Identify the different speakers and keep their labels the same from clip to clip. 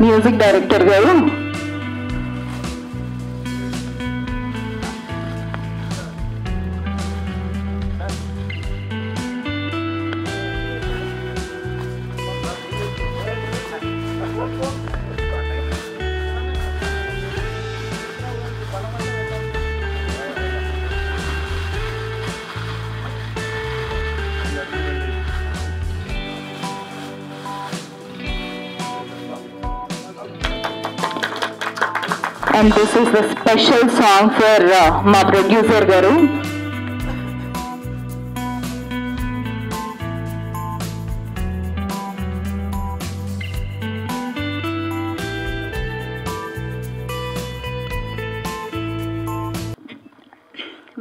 Speaker 1: Music director గారు, and this is the special song for my producer garu.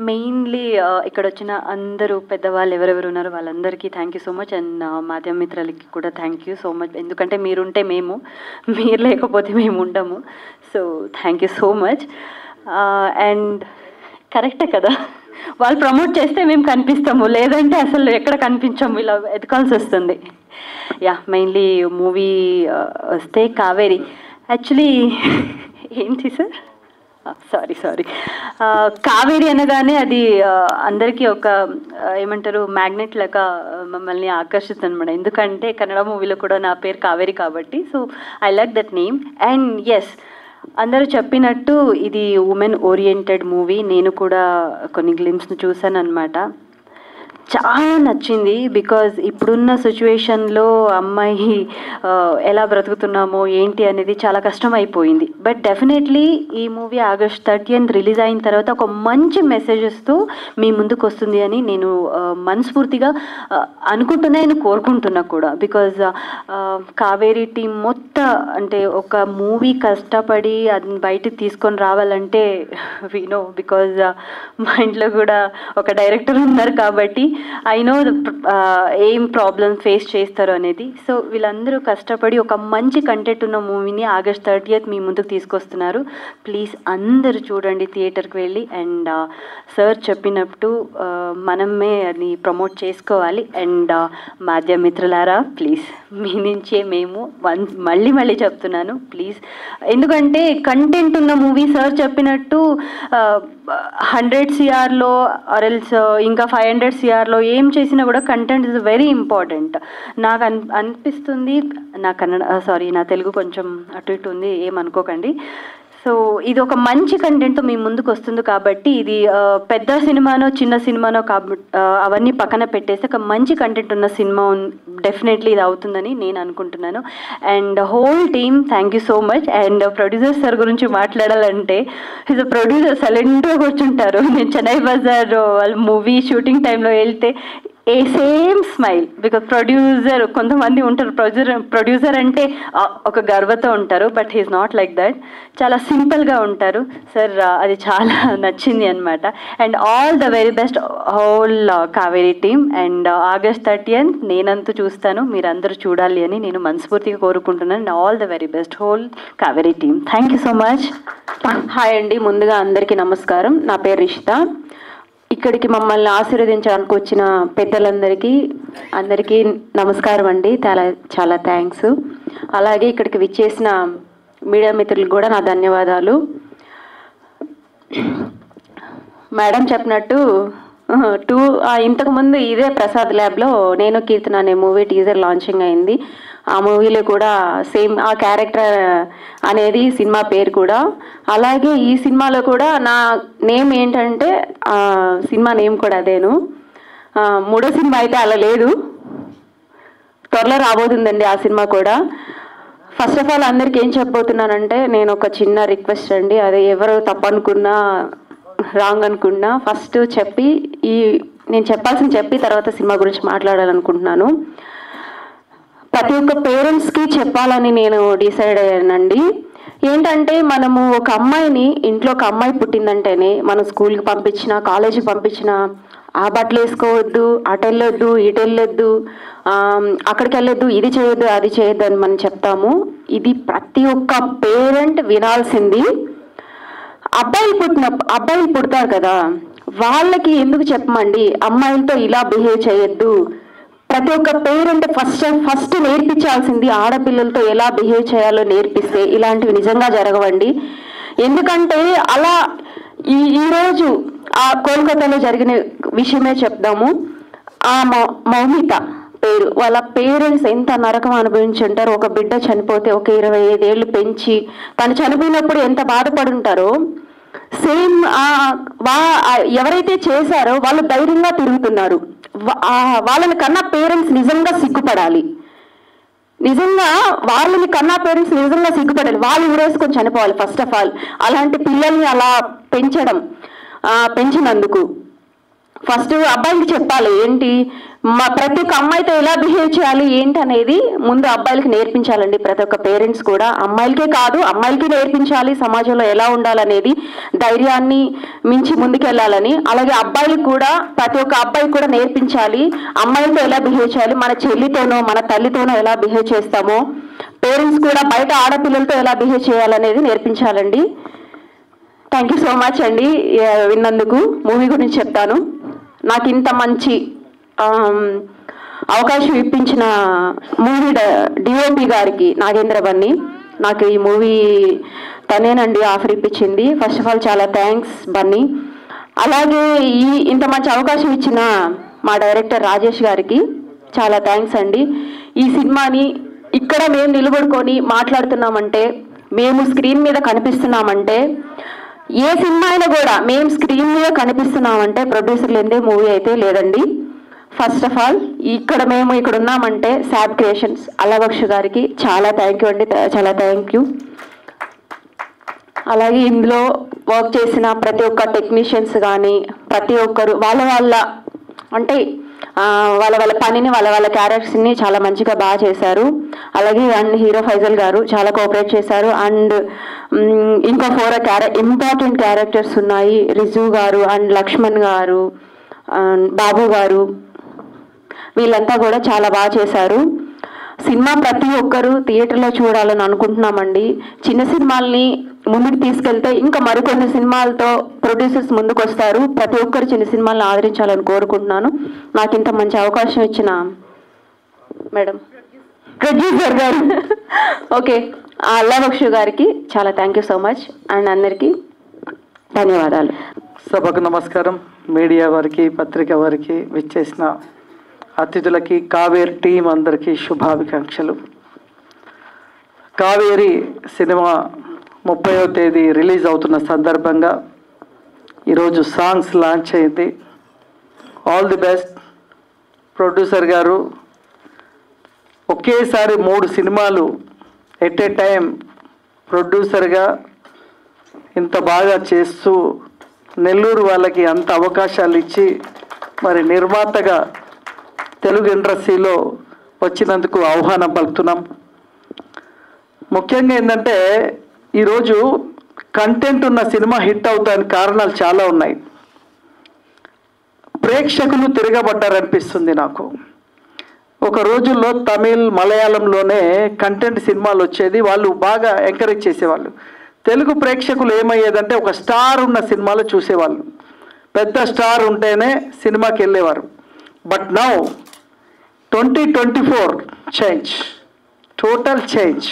Speaker 1: Mainly ఇక్కడ వచ్చిన అందరూ పెద్దవాళ్ళు ఎవరెవరు ఉన్నారో వాళ్ళందరికీ thank you so much. And మాధ్యమ మిత్రులకి కూడా థ్యాంక్ యూ సో మచ్. ఎందుకంటే మీరుంటే మేము, మీరు లేకపోతే మేము ఉండము. So thank you so much. And కరెక్టే కదా, వాళ్ళు ప్రమోట్ చేస్తే మేము కనిపిస్తాము, లేదంటే అసలు ఎక్కడ కనిపించాము, ఇలా ఎదకాల్సి వస్తుంది. యా, మెయిన్లీ మూవీ వస్తే కావేరి. యాక్చువల్లీ ఏంటి సార్, సారీ కావేరి అనగానే అది అందరికీ ఒక ఏమంటారు మ్యాగ్నెట్ లాగా మమ్మల్ని ఆకర్షిస్తుంది అనమాట. ఎందుకంటే కన్నడ మూవీలో కూడా నా పేరు కావేరి కాబట్టి. So I like that name. And yes, అందరూ చెప్పినట్టు ఇది ఉమెన్ ఓరియంటెడ్ మూవీ. నేను కూడా కొన్ని గ్లిమ్స్ను చూశాను అనమాట. చాలా నచ్చింది. బికాజ్ ఇప్పుడున్న సిచ్యువేషన్లో అమ్మాయి ఎలా బ్రతుకుతున్నామో ఏంటి అనేది చాలా కష్టం అయిపోయింది. బట్ డెఫినెట్లీ ఈ మూవీ August 30th రిలీజ్ అయిన తర్వాత ఒక మంచి మెసేజెస్తో మీ ముందుకు వస్తుంది అని నేను మనస్ఫూర్తిగా అనుకుంటున్నాను, కోరుకుంటున్నా కూడా. బికాజ్ కావేరి టీం మొత్తం అంటే ఒక మూవీ కష్టపడి అది బయటకు తీసుకొని రావాలంటే వినో, బికాజ్ మా ఇంట్లో కూడా ఒక డైరెక్టర్ ఉన్నారు కాబట్టి ఐ నో ఏం ప్రాబ్లమ్ ఫేస్ చేస్తారు అనేది. సో వీళ్ళందరూ కష్టపడి ఒక మంచి కంటెంట్ ఉన్న మూవీని August 30th మీ ముందుకు తీసుకొస్తున్నారు. ప్లీజ్ అందరూ చూడండి థియేటర్కి వెళ్ళి. అండ్ సార్ చెప్పినట్టు మనమే అది ప్రమోట్ చేసుకోవాలి. అండ్ మాధ్యమ మిత్రులారా, ప్లీజ్ మీ నుంచే మేము మళ్ళీ చెప్తున్నాను, ప్లీజ్. ఎందుకంటే కంటెంట్ ఉన్న మూవీ సార్ చెప్పినట్టు 100 CRలో ఆర్ఎల్స్ ఇంకా 500 CRలో ఏం చేసినా కూడా కంటెంట్ ఇస్ వెరీ ఇంపార్టెంట్. నాకు అనిపిస్తుంది. నా తెలుగు కొంచెం అటు ఇటు ఉంది, ఏమనుకోకండి. సో ఇది ఒక మంచి కంటెంట్తో మీ ముందుకు వస్తుంది కాబట్టి ఇది పెద్ద సినిమానో చిన్న సినిమానో అవన్నీ పక్కన పెట్టేసి ఒక మంచి కంటెంట్ ఉన్న సినిమా డెఫినెట్లీ ఇది అవుతుందని నేను అనుకుంటున్నాను. And whole team thank you so much. And producer sir గురించి మాట్లాడాలంటే ఈజ్ అ ప్రొడ్యూసర్ సైలెంట్గా కూర్చుంటారు. నేను చెన్నై బజార్ వాళ్ళ మూవీ షూటింగ్ టైంలో వెళ్తే a same smile. Because producer కొంతమంది ఉంటారు, ప్రొడ్యూసర్ అంటే ఒక గర్వతో ఉంటారు. But he's not like that. చాలా సింపుల్గా ఉంటారు సార్. అది చాలా నచ్చింది అనమాట. And all the very best whole Kaveri team. And August 30th నేనంతూ చూస్తాను, మీరందరూ చూడాలి అని నేను మనస్ఫూర్తిగా కోరుకుంటున్నాను. And all the very best whole Kaveri team. Thank you so much.
Speaker 2: Hi అండి, ముందుగా అందరికీ నమస్కారం. నా పేరు రిషిత. ఇక్కడికి మమ్మల్ని ఆశీర్వదించడానికి వచ్చిన అందరికీ నమస్కారం అండి. చాలా థ్యాంక్స్. అలాగే ఇక్కడికి విచ్చేసిన మీడియా మిత్రులకు కూడా నా ధన్యవాదాలు. మేడం చెప్పినట్టు ఇంతకుముందు ఇదే ప్రసాద్ ల్యాబ్లో నేను కీర్తన అనే మూవీ టీజర్ లాంచింగ్ అయింది. ఆ మూవీలో కూడా సేమ్ ఆ క్యారెక్టర్ అనేది సినిమా పేరు కూడా. అలాగే ఈ సినిమాలో కూడా నా నేమ్ ఏంటంటే సినిమా నేమ్ కూడా అదేను. మూడో సినిమా అయితే అలా లేదు, త్వరలో రాబోతుందండి ఆ సినిమా కూడా. ఫస్ట్ ఆఫ్ ఆల్ అందరికీ ఏం చెప్పబోతున్నానంటే నేను ఒక చిన్న రిక్వెస్ట్ అండి. అది ఎవరు తప్పనుకున్నా రాంగ్ అనుకున్నా ఫస్ట్ నేను చెప్పాల్సింది చెప్పి తర్వాత సినిమా గురించి మాట్లాడాలనుకుంటున్నాను. ప్రతి ఒక్క పేరెంట్స్కి చెప్పాలని నేను డిసైడ్ అయ్యానండి. ఏంటంటే మనము ఒక అమ్మాయిని, ఇంట్లో ఒక అమ్మాయి పుట్టిందంటేనే మనం స్కూల్కి పంపించినా కాలేజీకి పంపించినా ఆ బట్టలు వేసుకోవద్దు, అటు వెళ్ళొద్దు, ఇటు వెళ్ళొద్దు, అక్కడికి వెళ్ళొద్దు, ఇది చేయొద్దు, అది చేయొద్దు అని మనం చెప్తాము. ఇది ప్రతి ఒక్క పేరెంట్ వినాల్సింది. అబ్బాయిలు పుడతారు కదా, వాళ్ళకి ఎందుకు చెప్పమండి అమ్మాయిలతో ఇలా బిహేవ్ చేయొద్దు, ప్రతి ఒక్క పేరెంట్ ఫస్ట్ నేర్పించాల్సింది ఆడపిల్లలతో ఎలా బిహేవ్ చేయాలో నేర్పిస్తే ఇలాంటివి నిజంగా జరగవండి. ఎందుకంటే అలా ఈరోజు ఆ కోల్కతాలో జరిగిన విషయమే చెప్దాము. ఆ మౌమిత పేరు, వాళ్ళ పేరెంట్స్ ఎంత నరకం అనుభవించి ఉంటారు. ఒక బిడ్డ చనిపోతే ఒక 25 ఏళ్ళు పెంచి తను చనిపోయినప్పుడు ఎంత బాధపడి ఉంటారో, సేమ్ ఎవరైతే చేశారో వాళ్ళు ధైర్యంగా తిరుగుతున్నారు. వాళ్ళని కన్నా పేరెంట్స్ నిజంగా సిగ్గుపడాలి. నిజంగా వాళ్ళని కన్నా పేరెంట్స్ నిజంగా సిగ్గుపడాలి. వాళ్ళు ఊరేసుకొని చనిపోవాలి ఫస్ట్ ఆఫ్ ఆల్. అలాంటి పిల్లల్ని అలా పెంచినందుకు ఫస్ట్ అబ్బాయిలకి చెప్పాలి ఏంటి, ప్రతి ఒక్క అమ్మాయితో ఎలా బిహేవ్ చేయాలి ఏంటి అనేది ముందు అబ్బాయిలకి నేర్పించాలండి. ప్రతి ఒక్క పేరెంట్స్ కూడా అమ్మాయిలకే కాదు అమ్మాయిలకి నేర్పించాలి సమాజంలో ఎలా ఉండాలనేది, ధైర్యాన్ని మించి ముందుకెళ్ళాలని. అలాగే అబ్బాయిలకు కూడా ప్రతి ఒక్క అబ్బాయికి కూడా నేర్పించాలి అమ్మాయిలతో ఎలా బిహేవ్ చేయాలి, మన చెల్లితోనో మన తల్లితోనో ఎలా బిహేవ్ చేస్తామో పేరెంట్స్ కూడా బయట ఆడపిల్లలతో ఎలా బిహేవ్ చేయాలనేది నేర్పించాలండి. థ్యాంక్ యూ సో మచ్ అండి విన్నందుకు. మూవీ గురించి చెప్తాను. నాకు ఇంత మంచి అవకాశం ఇప్పించిన మూవీ డిఓపి గారికి నాగేంద్ర బన్నీ, నాకు ఈ మూవీ తనేనండి ఆఫర్ ఇప్పించింది. ఫస్ట్ ఆఫ్ ఆల్ చాలా థ్యాంక్స్ బన్నీ. అలాగే ఇంత మంచి అవకాశం ఇచ్చిన మా డైరెక్టర్ రాజేష్ గారికి చాలా థ్యాంక్స్ అండి. ఈ సినిమాని ఇక్కడ మేము నిలబడుకొని మాట్లాడుతున్నామంటే, మేము స్క్రీన్ మీద కనిపిస్తున్నామంటే, ఏ సినిమా అయినా కూడా మేము స్క్రీన్ మీద కనిపిస్తున్నామంటే ప్రొడ్యూసర్లు ఎందే మూవీ అయితే లేదండి. ఫస్ట్ ఆఫ్ ఆల్ మేము ఇక్కడ ఉన్నామంటే శాబ్ క్రియేషన్స్ అల్లబక్ష గారికి చాలా థ్యాంక్ యూ అండి, చాలా థ్యాంక్ యూ. అలాగే ఇందులో వర్క్ చేసిన ప్రతి ఒక్క టెక్నీషియన్స్ కానీ ప్రతి ఒక్కరు వాళ్ళ పనిని వాళ్ళ క్యారెక్టర్స్ని చాలా మంచిగా బాగా చేశారు. అలాగే అండ్ హీరో ఫైజల్ గారు చాలా కోఆపరేట్ చేశారు. అండ్ ఇంకా 4 ఇంపార్టెంట్ క్యారెక్టర్స్ ఉన్నాయి. రిజు గారు అండ్ లక్ష్మణ్ గారు బాబు గారు, వీళ్ళంతా కూడా చాలా బాగా చేశారు. సినిమా ప్రతి ఒక్కరు థియేటర్లో చూడాలని అనుకుంటున్నామండి. చిన్న సినిమాల్ని ముందుకు తీసుకెళ్తే ఇంకా మరికొన్ని సినిమాలతో ప్రొడ్యూసర్స్ ముందుకు వస్తారు. ప్రతి ఒక్కరు చిన్న సినిమాలను ఆదరించాలని కోరుకుంటున్నాను. నాకు ఇంత మంచి అవకాశం ఇచ్చిన మేడం ప్రొడ్యూసర్ గారు ఓకే అల్లాబక్షు గారికి చాలా thank you so much and అందరికీ ధన్యవాదాలు.
Speaker 3: సభకు నమస్కారం. మీడియా వారికి పత్రిక వారికి విచ్చేసిన అతిథులకి కావేరి టీం అందరికీ శుభాకాంక్షలు. కావేరి సినిమా 30వ తేదీ రిలీజ్ అవుతున్న సందర్భంగా ఈరోజు సాంగ్స్ లాంచ్ అయింది. ఆల్ ది బెస్ట్ ప్రొడ్యూసర్ గారు. ఒకేసారి 3 సినిమాలు ఎట్ ఏ టైం ప్రొడ్యూసర్గా ఇంత బాగా చేస్తూ నెల్లూరు వాళ్ళకి అంత అవకాశాలు ఇచ్చి మరి నిర్మాతగా తెలుగు ఇండస్ట్రీలో వచ్చినందుకు ఆహ్వానం పలుకుతున్నాం. ముఖ్యంగా ఏంటంటే ఈరోజు కంటెంట్ ఉన్న సినిమా హిట్ అవుతానికి కారణాలు చాలా ఉన్నాయి. ప్రేక్షకులు తిరగబడ్డారనిపిస్తుంది నాకు. ఒక రోజుల్లో తమిళ్ మలయాళంలోనే కంటెంట్ సినిమాలు వచ్చేది, వాళ్ళు బాగా ఎంకరేజ్ చేసేవాళ్ళు. తెలుగు ప్రేక్షకులు ఏమయ్యేదంటే ఒక స్టార్ ఉన్న సినిమాలు చూసేవాళ్ళు, పెద్ద స్టార్ ఉంటేనే సినిమాకి వెళ్ళేవారు. But now 2024 change, total change.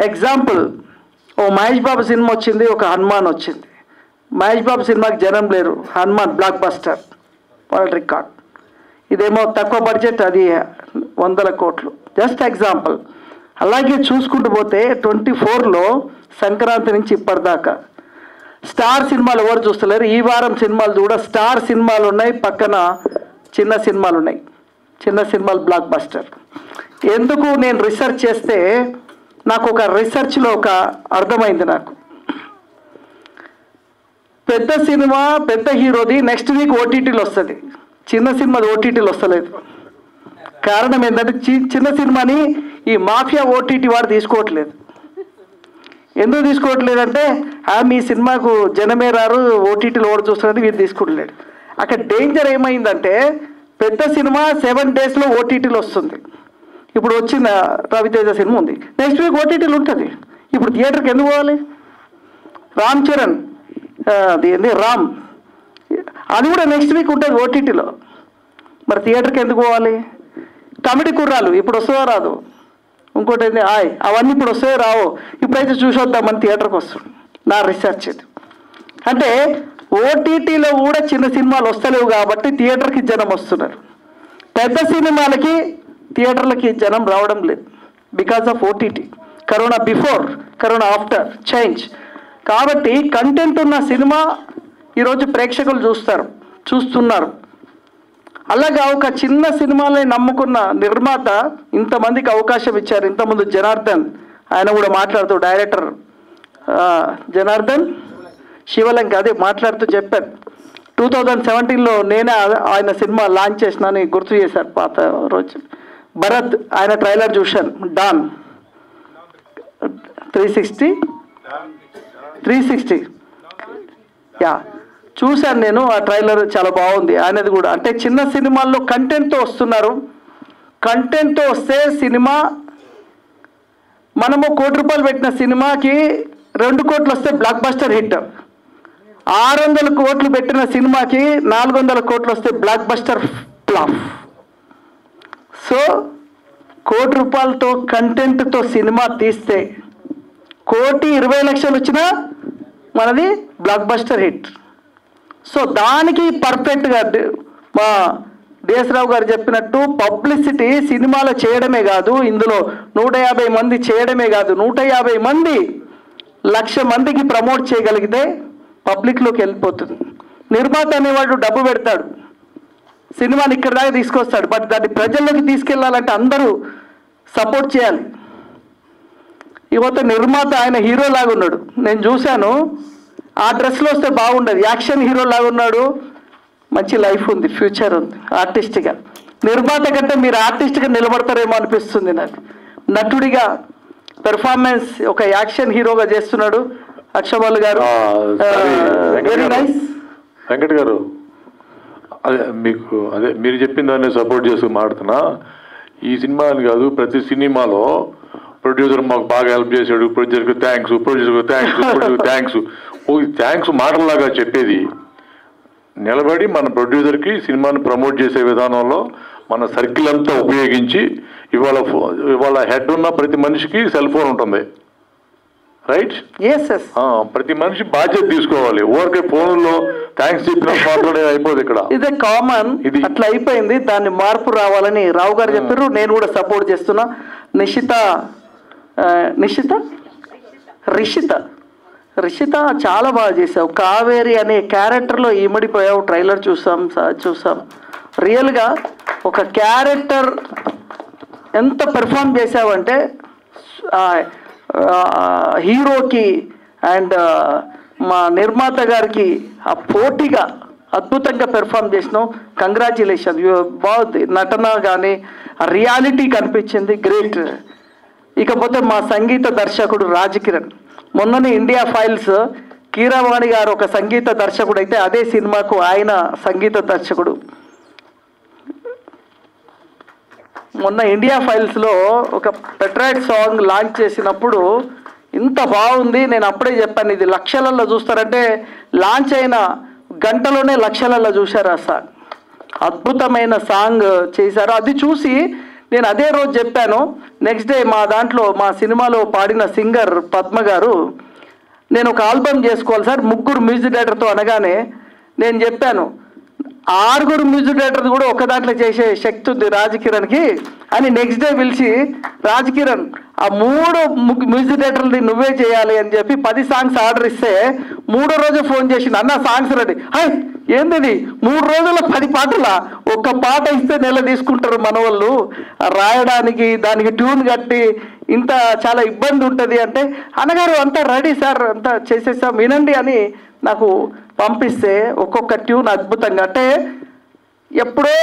Speaker 3: Example, ఓ మహేష్ బాబు సినిమా వచ్చింది, ఒక హనుమాన్ వచ్చింది. మహేష్ బాబు సినిమాకి జనం లేరు, Hanuman blockbuster, world record. ఇదేమో తక్కువ బడ్జెట్, అది 100 కోట్లు. Just example. అలాగే చూసుకుంటూ పోతే 24లో సంక్రాంతి నుంచి ఇప్పటిదాకా స్టార్ సినిమాలు ఎవరు చూస్తలేరు. ఈ వారం సినిమాలు కూడా స్టార్ సినిమాలు ఉన్నాయి, పక్కన చిన్న సినిమాలు ఉన్నాయి. చిన్న సినిమాలు బ్లాక్ బస్టర్. ఎందుకు నేను రీసెర్చ్ చేస్తే నాకు ఒక రీసెర్చ్లో ఒక అర్థమైంది నాకు. పెద్ద సినిమా పెద్ద హీరోది నెక్స్ట్ వీక్ ఓటీటీలో వస్తుంది, చిన్న సినిమాది ఓటీటీలో వస్తలేదు. కారణం ఏంటంటే చిన్న సినిమాని ఈ మాఫియా ఓటీటీ వాడు తీసుకోవట్లేదు. ఎందుకు తీసుకోవట్లేదంటే మీ సినిమాకు జనమే రారు, ఓటీటీలో ఓడి చూస్తున్నది వీడు తీసుకోవట్లేడు. అక్కడ డేంజర్ ఏమైందంటే పెద్ద సినిమా 7 డేస్లో ఓటీటీలో వస్తుంది. ఇప్పుడు వచ్చిన రవితేజ సినిమా ఉంది, నెక్స్ట్ వీక్ ఓటీటీలో ఉంటుంది. ఇప్పుడు థియేటర్కి ఎందుకు పోవాలి? రామ్ చరణ్ అది ఏంది రామ్, అది కూడా నెక్స్ట్ వీక్ ఉంటుంది ఓటీటీలో. మరి థియేటర్కి ఎందుకు పోవాలి? కమిటీ కుర్రాలు ఇప్పుడు వస్తుందో రాదు, ఇంకోటి ఏంటి అవన్నీ ఇప్పుడు వస్తాయో రావో, ఇప్పుడైతే చూసొద్దామని థియేటర్కి వస్తుంది. నా రీసెర్చ్ ఇది. అంటే ఓటీటీలో కూడా చిన్న సినిమాలు వస్తలేవు కాబట్టి థియేటర్కి జనం వస్తున్నారు. పెద్ద సినిమాలకి థియేటర్లకి జనం రావడం లేదు because of OTT. Corona before, corona after change. కాబట్టి కంటెంట్ ఉన్న సినిమా ఈరోజు ప్రేక్షకులు చూస్తున్నారు. అలాగా ఒక చిన్న సినిమాలని నమ్ముకున్న నిర్మాత ఇంతమందికి అవకాశం ఇచ్చారు. ఇంతకుముందు జనార్దన్ ఆయన కూడా మాట్లాడుతూ, డైరెక్టర్ జనార్దన్ శివలంక అదే మాట్లాడుతూ చెప్పారు, 2017లో నేనే ఆయన సినిమా లాంచ్ చేసినాని గుర్తు చేశారు. పాత రోజు భరత్ ఆయన ట్రైలర్ చూశాను, డాన్ 360 యా చూశాను నేను. ఆ ట్రైలర్ చాలా బాగుంది ఆయనది కూడా. అంటే చిన్న సినిమాల్లో కంటెంట్తో వస్తున్నారు. కంటెంట్తో వస్తే సినిమా, మనము 1 కోటి రూపాయలు పెట్టిన సినిమాకి 2 కోట్లు వస్తే బ్లాక్ బస్టర్ హిట్. 600 కోట్లు పెట్టిన సినిమాకి 400 కోట్లు వస్తే బ్లాక్ బస్టర్ ఫ్లాప్. సో 1 కోటి రూపాయలతో కంటెంట్తో సినిమా తీస్తే 1,20,00,000 వచ్చినా మనది బ్లాక్ బస్టర్ హిట్. సో దానికి పర్ఫెక్ట్గా మా డిఎస్ రావు గారు చెప్పినట్టు పబ్లిసిటీ సినిమాలో చేయడమే కాదు, ఇందులో 150 మంది చేయడమే కాదు, 150 మంది 1,00,000 మందికి ప్రమోట్ చేయగలిగితే పబ్లిక్లోకి వెళ్ళిపోతుంది. నిర్మాత అనేవాడు డబ్బు పెడతాడు, సినిమాని ఇక్కడ దాకా తీసుకొస్తాడు, బట్ దాన్ని ప్రజల్లోకి తీసుకెళ్ళాలంటే అందరూ సపోర్ట్ చేయాలి. ఇవత నిర్మాత ఆయన హీరో లాగా ఉన్నాడు, నేను చూశాను. ఆ డ్రెస్లో వస్తే బాగుండదు, యాక్షన్ హీరో లాగా ఉన్నాడు. మంచి లైఫ్ ఉంది, ఫ్యూచర్ ఉంది ఆర్టిస్ట్గా. నిర్మాత కంటే మీరు ఆర్టిస్ట్గా నిలబడతారేమో అనిపిస్తుంది నాకు. నటుడిగా పెర్ఫార్మెన్స్ ఒక యాక్షన్ హీరోగా చేస్తున్నాడు అక్షబాలు గారు. Very nice.
Speaker 4: వెంకట్ గారు, అదే మీరు చెప్పిన దాన్ని సపోర్ట్ చేస్తూ మాడుతున్నా. ఈ సినిమా అని కాదు, ప్రతి సినిమాలో ప్రొడ్యూసర్ మాకు బాగా హెల్ప్ చేశాడు, ప్రొడ్యూసర్కి థ్యాంక్స్, థ్యాంక్స్ మాటల్లాగా చెప్పేది. నిలబడి మన ప్రొడ్యూసర్కి సినిమాని ప్రమోట్ చేసే విధానంలో మన సర్కిల్ అంతా ఉపయోగించి, ఇవాళ హెడ్ ఉన్న ప్రతి మనిషికి సెల్ ఫోన్ ఉంటుంది, రైట్? ప్రతి మనిషి బాధ్యత తీసుకోవాలి. ఊరికే ఫోన్లో థ్యాంక్స్ చెప్పిన మాట్లాడే అయిపోదు ఇక్కడ.
Speaker 3: ఇదే కామన్, ఇది అట్లా అయిపోయింది. దాన్ని మార్పు రావాలని రావు గారు చెప్పారు, నేను కూడా సపోర్ట్ చేస్తున్నా. రిషిత చాలా బాగా చేసావు. కావేరి అనే క్యారెక్టర్లో ఇమిడిపోయావు. ట్రైలర్ చూసాం. రియల్గా ఒక క్యారెక్టర్ ఎంత పెర్ఫామ్ చేసావంటే హీరోకి అండ్ మా నిర్మాత గారికి ఆ పోటీగా అద్భుతంగా పెర్ఫామ్ చేసినావు. కంగ్రాచ్యులేషన్, బాగుంది నటన కానీ రియాలిటీ కనిపించింది, గ్రేట్. ఇకపోతే మా సంగీత దర్శకుడు రాజ్ కిరణ్, మొన్ననే ఇండియా ఫైల్స్ కీరవాణి గారు ఒక సంగీత దర్శకుడు అయితే అదే సినిమాకు ఆయన సంగీత దర్శకుడు. మొన్న ఇండియా ఫైల్స్లో ఒక పెట్రాయిడ్ సాంగ్ లాంచ్ చేసినప్పుడు ఇంత బాగుంది. నేను అప్పుడే చెప్పాను, ఇది లక్షలలో చూస్తారంటే లాంచ్ అయిన గంటలోనే లక్షలలో చూశారు ఆ సాంగ్. అద్భుతమైన సాంగ్ చేశారు. అది చూసి నేను అదే రోజు చెప్పాను. నెక్స్ట్ డే మా సినిమాలో పాడిన సింగర్ పద్మ గారు, నేను ఒక ఆల్బమ్ చేసుకోవాలి సార్ 3 మ్యూజిక్ డైరెక్టర్తో అనగానే నేను చెప్పాను, 6 మ్యూజిక్ డైరెక్టర్ కూడా ఒక దాంట్లో చేసే శక్తి ఉంది రాజ్ కిరణ్కి అని. నెక్స్ట్ డే పిలిచి, రాజ్ కిరణ్ ఆ 3 మ్యూజిక్ డైరెక్టర్ని నువ్వే చేయాలి అని చెప్పి 10 సాంగ్స్ ఆర్డర్ ఇస్తే 3వ రోజు ఫోన్ చేసి అన్న సాంగ్స్ రెడీ. ఏంది 3 రోజుల 10 పాటలా? ఒక్క పాట ఇస్తే నెల తీసుకుంటారు మన వాళ్ళు రాయడానికి, దానికి ట్యూన్ కట్టి ఇంత చాలా ఇబ్బంది ఉంటుంది అంటే, అన్నగారు అంతా రెడీ సార్, అంతా చేసేసాం వినండి అని నాకు పంపిస్తే ఒక్కొక్క ట్యూన్ అద్భుతంగా. అంటే ఎప్పుడో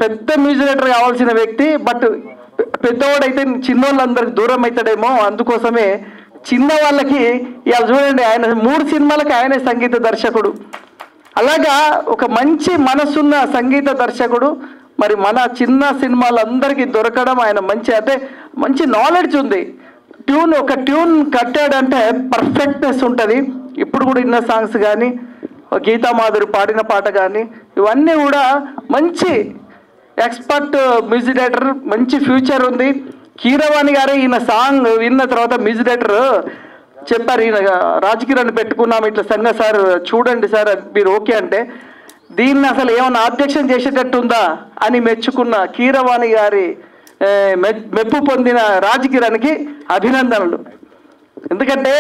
Speaker 3: పెద్ద మ్యూజిక్ డైరెక్టర్ కావాల్సిన వ్యక్తి, బట్ పెద్దవాడైతే చిన్నోళ్ళందరికి దూరం అవుతాడేమో, అందుకోసమే చిన్న వాళ్ళకి ఇలా చూడండి, ఆయన 3 సినిమాలకి ఆయనే సంగీత దర్శకుడు. అలాగా ఒక మంచి మనసున్న సంగీత దర్శకుడు మరి మన చిన్న సినిమాలందరికీ దొరకడం ఆయన మంచి నాలెడ్జ్ ఉంది. ఒక ట్యూన్ కట్టాడంటే పర్ఫెక్ట్నెస్ ఉంటుంది. ఇప్పుడు కూడా ఇన్న సాంగ్స్ కానీ, గీతామాధురి పాడిన పాట కానీ, ఇవన్నీ కూడా మంచి ఎక్స్పర్ట్ మ్యూజిక్ డైరెక్టర్, మంచి ఫ్యూచర్ ఉంది. కీరవాణి గారు ఈయన సాంగ్ విన్న తర్వాత మ్యూజిక్ డైరెక్టర్ చెప్పారు, ఈయన రాజకిరణ్ పెట్టుకున్నాం ఇట్లా సంగ సార్ చూడండి సార్ మీరు ఓకే అంటే, దీన్ని అసలు ఏమైనా అధ్యక్షం చేసేటట్టుందా అని మెచ్చుకున్న కీరవాణి గారి మెప్పు పొందిన రాజకిరణ్కి అభినందనలు. ఎందుకంటే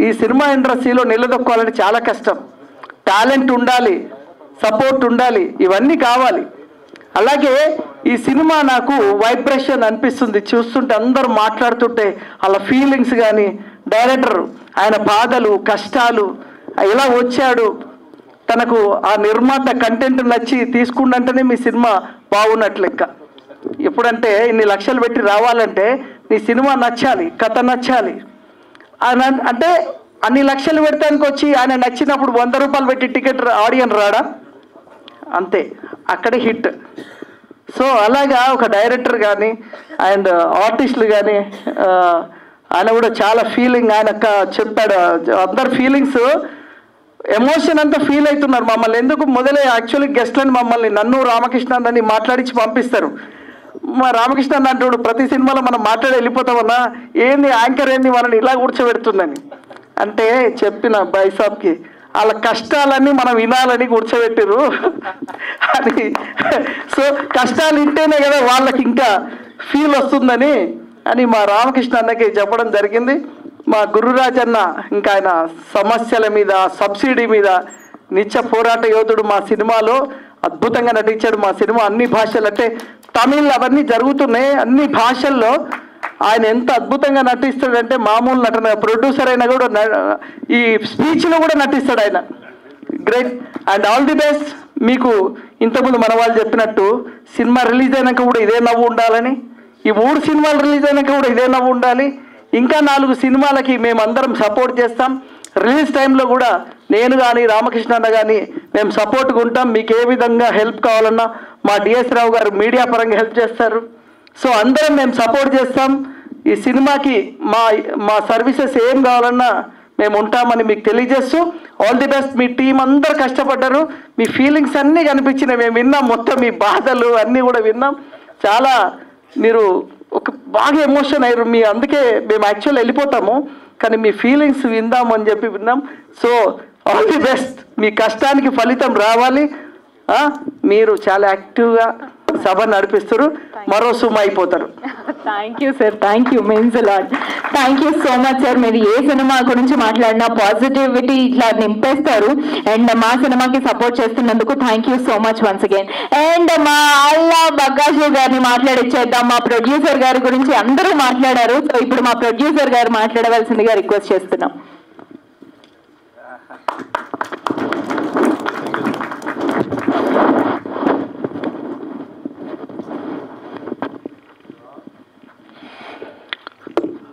Speaker 3: ఈ సినిమా ఇండస్ట్రీలో నిలదొక్కాలంటే చాలా కష్టం. టాలెంట్ ఉండాలి, సపోర్ట్ ఉండాలి, ఇవన్నీ కావాలి. అలాగే ఈ సినిమా నాకు వైబ్రేషన్ అనిపిస్తుంది చూస్తుంటే, అందరూ మాట్లాడుతుంటే వాళ్ళ ఫీలింగ్స్ కానీ, డైరెక్టర్ ఆయన బాధలు కష్టాలు, ఎలా వచ్చాడు, తనకు ఆ నిర్మాత కంటెంట్ నచ్చి తీసుకుండంటేనే మీ సినిమా బాగున్నట్లు లెక్క. ఎప్పుడంటే ఇన్ని లక్షలు పెట్టి రావాలంటే నీ సినిమా నచ్చాలి, కథ నచ్చాలి. అంటే అన్ని లక్షలు పెడతానికి వచ్చి ఆయన నచ్చినప్పుడు 100 రూపాయలు పెట్టి టికెట్ ఆడియన్ రాడా? అంతే, అక్కడే హిట్. సో అలాగా ఒక డైరెక్టర్ కానీ అండ్ ఆర్టిస్టులు కానీ ఆయన కూడా చాలా ఫీలింగ్, ఆయన చెప్పాడు అందరు ఫీలింగ్స్, ఎమోషన్ అంతా ఫీల్ అవుతున్నారు. మమ్మల్ని ఎందుకు మొదలే యాక్చువల్లీ గెస్ట్లని మమ్మల్ని నన్ను రామకృష్ణ అని మాట్లాడించి పంపిస్తారు. మా రామకృష్ణ అంటాడు ప్రతి సినిమాలో మనం మాట్లాడి వెళ్ళిపోతామన్నా, ఏంది యాంకర్ ఏంది మనల్ని ఇలా కూర్చోబెడుతుందని. అంటే చెప్పిన బైసాబ్కి వాళ్ళ కష్టాలన్నీ మనం వినాలని కూర్చోబెట్టారు అని. సో కష్టాలు వింటేనే కదా వాళ్ళకి ఇంకా ఫీల్ వస్తుందని అని మా రామకృష్ణ అన్నకి చెప్పడం జరిగింది. మా గురురాజ్ అన్న ఇంకా ఆయన సమస్యల మీద, సబ్సిడీ మీద నిత్య పోరాట యోధుడు. మా సినిమాలో అద్భుతంగా నటించాడు. మా సినిమా అన్ని భాషలు, అంటే తమిళ్ అవన్నీ జరుగుతున్నాయి, అన్ని భాషల్లో ఆయన ఎంత అద్భుతంగా నటిస్తాడంటే మామూలు నటన. ప్రొడ్యూసర్ అయినా కూడా ఈ స్పీచ్లో కూడా నటిస్తాడు ఆయన. Great and all the best. మీకు ఇంతకుముందు మన వాళ్ళు చెప్పినట్టు సినిమా రిలీజ్ అయినాక కూడా ఇదే నవ్వు ఉండాలని, ఈ 3 సినిమాలు రిలీజ్ అయినాక కూడా ఇదే నవ్వు ఉండాలి. ఇంకా 4 సినిమాలకి మేమందరం సపోర్ట్ చేస్తాం. రిలీజ్ టైంలో కూడా నేను కానీ రామకృష్ణ అన్న కానీ మేము సపోర్ట్గా ఉంటాం. మీకు ఏ విధంగా హెల్ప్ కావాలన్నా మా డిఎస్ రావు గారు మీడియా పరంగా హెల్ప్ చేస్తారు. సో అందరం మేము సపోర్ట్ చేస్తాం. ఈ సినిమాకి మా సర్వీసెస్ ఏం కావాలన్నా మేము ఉంటామని మీకు తెలియజేస్తూ all the best. Me team అందరు కష్టపడ్డారు, మీ ఫీలింగ్స్ అన్నీ కనిపించినాయి, మేము విన్నాం. మొత్తం మీ బాధలు అన్నీ కూడా విన్నాం. చాలా మీరు ఒక బాగా ఎమోషన్ అయ్యారు. అందుకే మేము యాక్చువల్ వెళ్ళిపోతాము, కానీ మీ ఫీలింగ్స్ విందాము అని చెప్పి విన్నాం. So all the best. మీ కష్టానికి ఫలితం రావాలి. మీరు చాలా యాక్టివ్గా సభ నడిపిస్తారు, మరో సుమ అయిపోతారు.
Speaker 2: Thank you sir, thank you, means lot. Thank you so much sir. మీరు ఏ సినిమా గురించి మాట్లాడినా పాజిటివిటీ ఇట్లా నింపేస్తారు. అండ్ మా సినిమాకి సపోర్ట్ చేస్తున్నందుకు thank you so much once again. And మా అల్లా బగ్గాషు గారిని మాట్లాడిచ్చేద్దాం. మా ప్రొడ్యూసర్ గారి గురించి అందరూ మాట్లాడారు. సో ఇప్పుడు మా ప్రొడ్యూసర్ గారు మాట్లాడవలసిందిగా రిక్వెస్ట్ చేస్తున్నాం.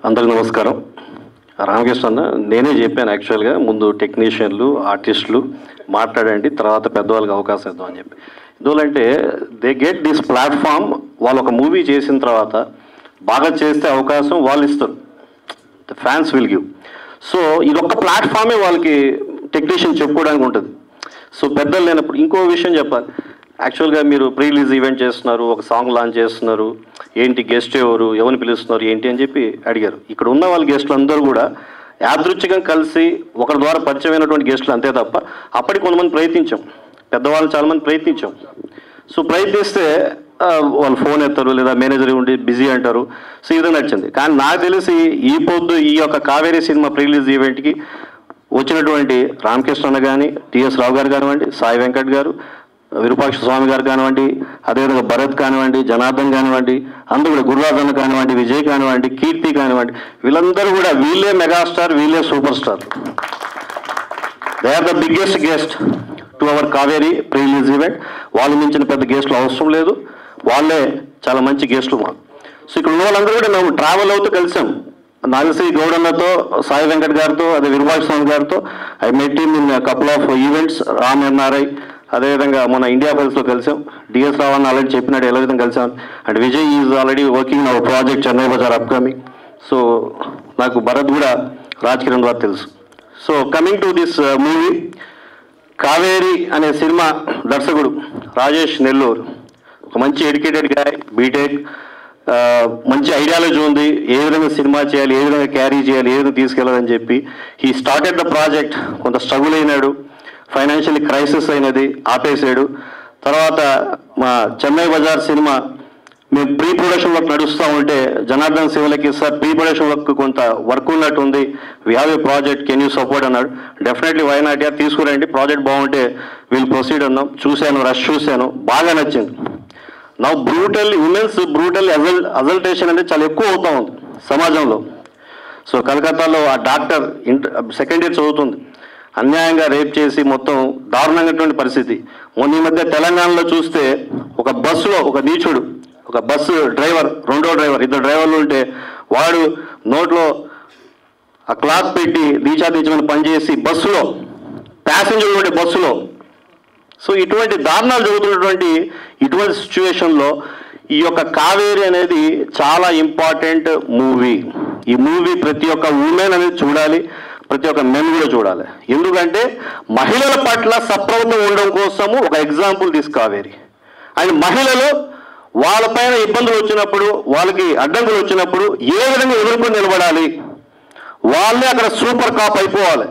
Speaker 5: అందరికి నమస్కారం. రామకృష్ణ అన్న, నేనే చెప్పాను యాక్చువల్గా ముందు టెక్నీషియన్లు, ఆర్టిస్టులు మాట్లాడండి, తర్వాత పెద్దవాళ్ళకి అవకాశం ఇద్దాం అని చెప్పి. ఎందువల్లంటే దే గెట్ దిస్ ప్లాట్ఫామ్. వాళ్ళు ఒక మూవీ చేసిన తర్వాత బాగా చేస్తే అవకాశం వాళ్ళు ఇస్తారు, the fans will give. So ఇదొక్క ప్లాట్ఫామే వాళ్ళకి టెక్నీషియన్ చెప్పుకోవడానికి ఉంటుంది. సో పెద్దలు లేనప్పుడు ఇంకో విషయం చెప్పాలి. యాక్చువల్గా మీరు ప్రీ రిలీజ్ ఈవెంట్ చేస్తున్నారు, ఒక సాంగ్ లాంచ్ చేస్తున్నారు, ఏంటి గెస్ట్ ఎవరిని పిలుస్తున్నారు ఏంటి అని చెప్పి అడిగారు. ఇక్కడ ఉన్న వాళ్ళ గెస్టులు అందరూ కూడా యాదృచ్ఛికంగా కలిసి ఒకరి ద్వారా పరిచయమైనటువంటి గెస్టులు అంతే తప్ప అప్పటికి కొంతమంది ప్రయత్నించాం, పెద్దవాళ్ళు చాలామంది ప్రయత్నించాం. సో ప్రయత్నిస్తే వాళ్ళు ఫోన్ ఎత్తారు, లేదా మేనేజర్ ఉండి బిజీ అంటారు. సో ఈ విధంగా నడిచింది. కానీ నాకు తెలిసి ఈ పొద్దు ఈ యొక్క కావేరీ సినిమా ప్రీ రిలీజ్ ఈవెంట్కి వచ్చినటువంటి రామకృష్ణ అన్న కానీ, టిఎస్ రావు గారు కానివ్వండి, సాయి వెంకట్ గారు, విరూపాక్ష స్వామి గారు కానివ్వండి, అదేవిధంగా భరత్ కానివ్వండి, జనార్దన్ కానివ్వండి, అందరూ కూడా గురురాజన్ కానివ్వండి, విజయ్ కానివ్వండి, కీర్తి కానివ్వండి, వీళ్ళందరూ కూడా వీళ్ళే మెగాస్టార్, వీళ్ళే superstar. They are the biggest guest to our Kaveri pre release event. వాళ్ళు మించిన పెద్ద గెస్టులు అవసరం లేదు, వాళ్ళే చాలా మంచి గెస్టులు మాకు. సో ఇక్కడ ఉన్న వాళ్ళందరూ కూడా మేము ట్రావెల్ అవుతూ కలిసాం. నాగశ్రీ గౌడన్నతో, సాయి వెంకట్ గారితో, అదే విరూపాక్ష స్వామి గారితో I met him in couple of events, Ram NRI, అదేవిధంగా మన ఇండియా ఫైల్స్లో కలిసాం. డిఎస్ రావు అని ఆల్రెడీ చెప్పినట్టు ఎలా విధంగా కలిసాం. And Vijay is already working our project Chennai Bazaar upcoming. So నాకు భరత్ కూడా రాజ్ కిరణ్ ద్వారా తెలుసు. So coming to this movie, Kaveri అనే సినిమా దర్శకుడు రాజేష్ నెల్లూరు ఒక ఒక మంచి ఎడ్యుకేటెడ్ గాయ్, బీటెక్, మంచి ఐడియాలజీ ఉంది, ఏ విధంగా సినిమా చేయాలి, ఏ విధంగా క్యారీ చేయాలి, ఏ విధంగా తీసుకెళ్ళాలని చెప్పి హీ స్టార్టెడ్ ద ప్రాజెక్ట్. కొంత స్ట్రగుల్ అయినాడు, ఫైనాన్షియల్లీ క్రైసిస్ అయినది, ఆపేసాడు. తర్వాత మా చెన్నై బజార్ సినిమా మేము ప్రీ ప్రొడక్షన్ వర్క్ నడుస్తూ ఉంటే జనార్దన్ శివలకి సార్ ప్రీ ప్రొడక్షన్ వర్క్ కొంత వర్క్ ఉన్నట్టు ఉంది, we have a project, can you support అన్నాడు. డెఫినెట్లీ వై నాట్, తీసుకురండి, ప్రాజెక్ట్ బాగుంటే వీళ్ళు ప్రొసీడ్ అన్నాం. చూశాను, రష్ చూశాను, బాగా నచ్చింది. నా ఉమెన్స్ బ్రూటల్ అజల్టేషన్ అనేది చాలా ఎక్కువ అవుతా ఉంది సమాజంలో. సో కలకత్తాలో ఆ డాక్టర్ సెకండ్ ఇయర్ చదువుతుంది, అన్యాయంగా రేప్ చేసి మొత్తం దారుణమైనటువంటి పరిస్థితి. మొన్న ఈ మధ్య తెలంగాణలో చూస్తే ఒక బస్సులో ఒక నీచుడు, ఒక బస్సు డ్రైవర్, రెండో డ్రైవర్, ఇద్దరు డ్రైవర్లు ఉంటే వాడు నోట్లో ఆ క్లాత్ పెట్టి నీచాతీచమని పనిచేసి బస్సులో ప్యాసింజర్లు ఉండే బస్సులో. సో ఇటువంటి దారుణాలు జరుగుతున్నటువంటి ఇటువంటి సిచ్యువేషన్లో ఈ యొక్క కావేరి అనేది చాలా ఇంపార్టెంట్ మూవీ. ఈ మూవీ ప్రతి ఒక్క ఉమెన్ అనేది చూడాలి, ప్రతి ఒక్క మెన్ కూడా చూడాలి. ఎందుకంటే మహిళల పట్ల సప్రమత్తం ఉండడం కోసము ఒక ఎగ్జాంపుల్ తీసు కావేరి. అండ్ మహిళలు వాళ్ళపైన ఇబ్బందులు వచ్చినప్పుడు, వాళ్ళకి అడ్డంకులు వచ్చినప్పుడు ఏ విధంగా ఎదుర్కొని నిలబడాలి, వాళ్ళే అక్కడ సూపర్ కాప్ అయిపోవాలి,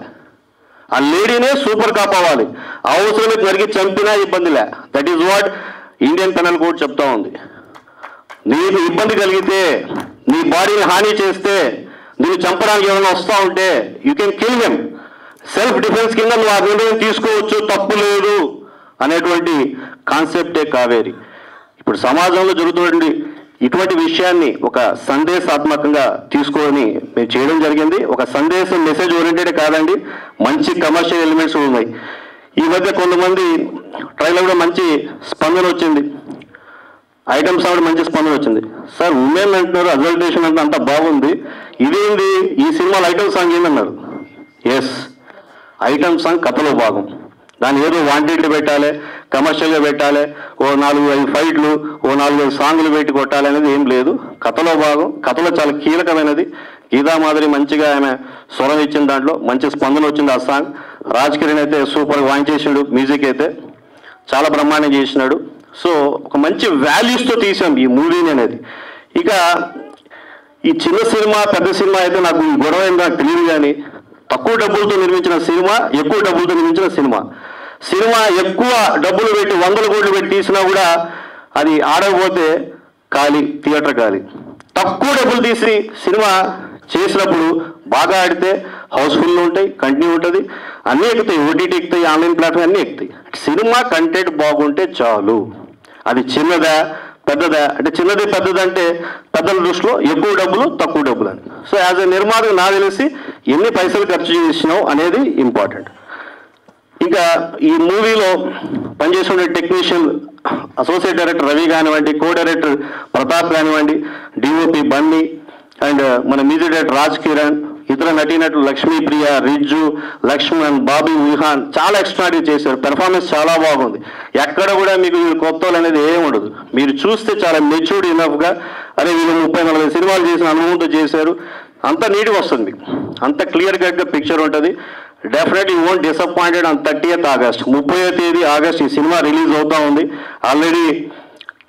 Speaker 5: ఆ లేడీనే సూపర్ కాప్ అవ్వాలి. అవసరమే జరిగి చంపినా ఇబ్బందిలే. That is what Indian Penal Code చెప్తా ఉంది. నీకు ఇబ్బంది కలిగితే, నీ బాడీని హాని చేస్తే, నేను చంపడానికి ఏమైనా వస్తూ ఉంటే you can kill them. Self defence కింద నువ్వు ఆ నిర్ణయం తీసుకోవచ్చు, తప్పు లేదు అనేటువంటి కాన్సెప్టే కావేరి. ఇప్పుడు సమాజంలో జరుగుతున్నటువంటి ఇటువంటి విషయాన్ని ఒక సందేశాత్మకంగా తీసుకొని మేము చేయడం జరిగింది. ఒక సందేశం, మెసేజ్ ఓరియంటెడ్ కాదండి, మంచి కమర్షియల్ ఎలిమెంట్స్ ఉన్నాయి. ఈ మధ్య కొంతమంది ట్రైలర్ కూడా మంచి స్పందన వచ్చింది, ఐటమ్ సాంగ్ మంచి స్పందన వచ్చింది. సార్ ఉమెన్ అంటున్నారు, అజల్టేషన్ అంటే అంత బాగుంది, ఇదేంది ఈ సినిమాలో ఐటమ్ సాంగ్ ఏందన్నారు. ఎస్, ఐటమ్ సాంగ్ కథలో భాగం. దాన్ని ఏదో వాంటెడ్లు పెట్టాలి, కమర్షియల్గా పెట్టాలి, ఓ 4-5 ఫైట్లు, ఓ 4-5 సాంగ్లు పెట్టి కొట్టాలి అనేది ఏం లేదు. కథలో భాగం, కథలో చాలా కీలకమైనది. గీతా మాదిరి మంచిగా ఆమె స్వరం ఇచ్చిన దాంట్లో మంచి స్పందన వచ్చింది ఆ సాంగ్. రాజ్ కిరణ్ అయితే సూపర్గా వాయించేసాడు, మ్యూజిక్ అయితే చాలా బ్రహ్మాండం చేసినాడు. సో ఒక మంచి వాల్యూస్తో తీసాం ఈ మూవీని అనేది. ఇక ఈ చిన్న సినిమా పెద్ద సినిమా అయితే నాకు ఈ గొడవ ఏందో నాకు తెలియదు, కానీ తక్కువ డబ్బులతో నిర్మించిన సినిమా, ఎక్కువ డబ్బులతో నిర్మించిన సినిమా, సినిమా ఎక్కువ డబ్బులు పెట్టి 100 కోట్లు పెట్టి తీసినా కూడా అది ఆడకపోతే ఖాళీ, థియేటర్ ఖాళీ. తక్కువ డబ్బులు తీసి సినిమా చేసినప్పుడు బాగా ఆడితే హౌస్ఫుల్ ఉంటాయి, కంటిన్యూ ఉంటుంది, అన్నీ ఎక్కుతాయి, ఓటీటీ ఎక్కుతాయి, ఆన్లైన్ ప్లాట్ఫామ్ అన్నీ ఎక్కుతాయి. సినిమా కంటెంట్ బాగుంటే చాలు. అది చిన్నదా పెద్దదా అంటే, చిన్నది పెద్దదంటే పెద్దల దృష్టిలో ఎక్కువ డబ్బులు తక్కువ డబ్బులు అని. సో యాజ్ ఎ నిర్మాత నాకు తెలిసి ఎన్ని పైసలు ఖర్చు చేసినావు అనేది ఇంపార్టెంట్. ఇంకా ఈ మూవీలో పనిచేసిన టెక్నీషియన్, అసోసియేట్ డైరెక్టర్ రవి కానివ్వండి, కో డైరెక్టర్ ప్రతాప్ కానివ్వండి, డిఓపి బన్నీ, అండ్ మన మ్యూజిక్ డైరెక్టర్ రాజ్ కిరణ్, ఇతర నటీనటులు లక్ష్మీప్రియ, రిజ్జు, లక్ష్మణ్, బాబీ విహాన్ చాలా ఎక్స్ట్రాడీ చేశారు. పెర్ఫార్మెన్స్ చాలా బాగుంది. ఎక్కడ కూడా మీకు వీళ్ళు కొత్త అనేది ఏమి ఉండదు. మీరు చూస్తే చాలా మెచ్యూర్డ్ ఇనఫ్గా, అరే వీళ్ళు 30-40 సినిమాలు చేసిన అనుభవంతో చేశారు, అంత నీట్గా వస్తుంది మీకు, అంత క్లియర్ కట్గా పిక్చర్ ఉంటుంది. Definitely won't disappointed on 30th August, 30వ తేదీ ఆగస్ట్ ఈ సినిమా రిలీజ్ అవుతా ఉంది. ఆల్రెడీ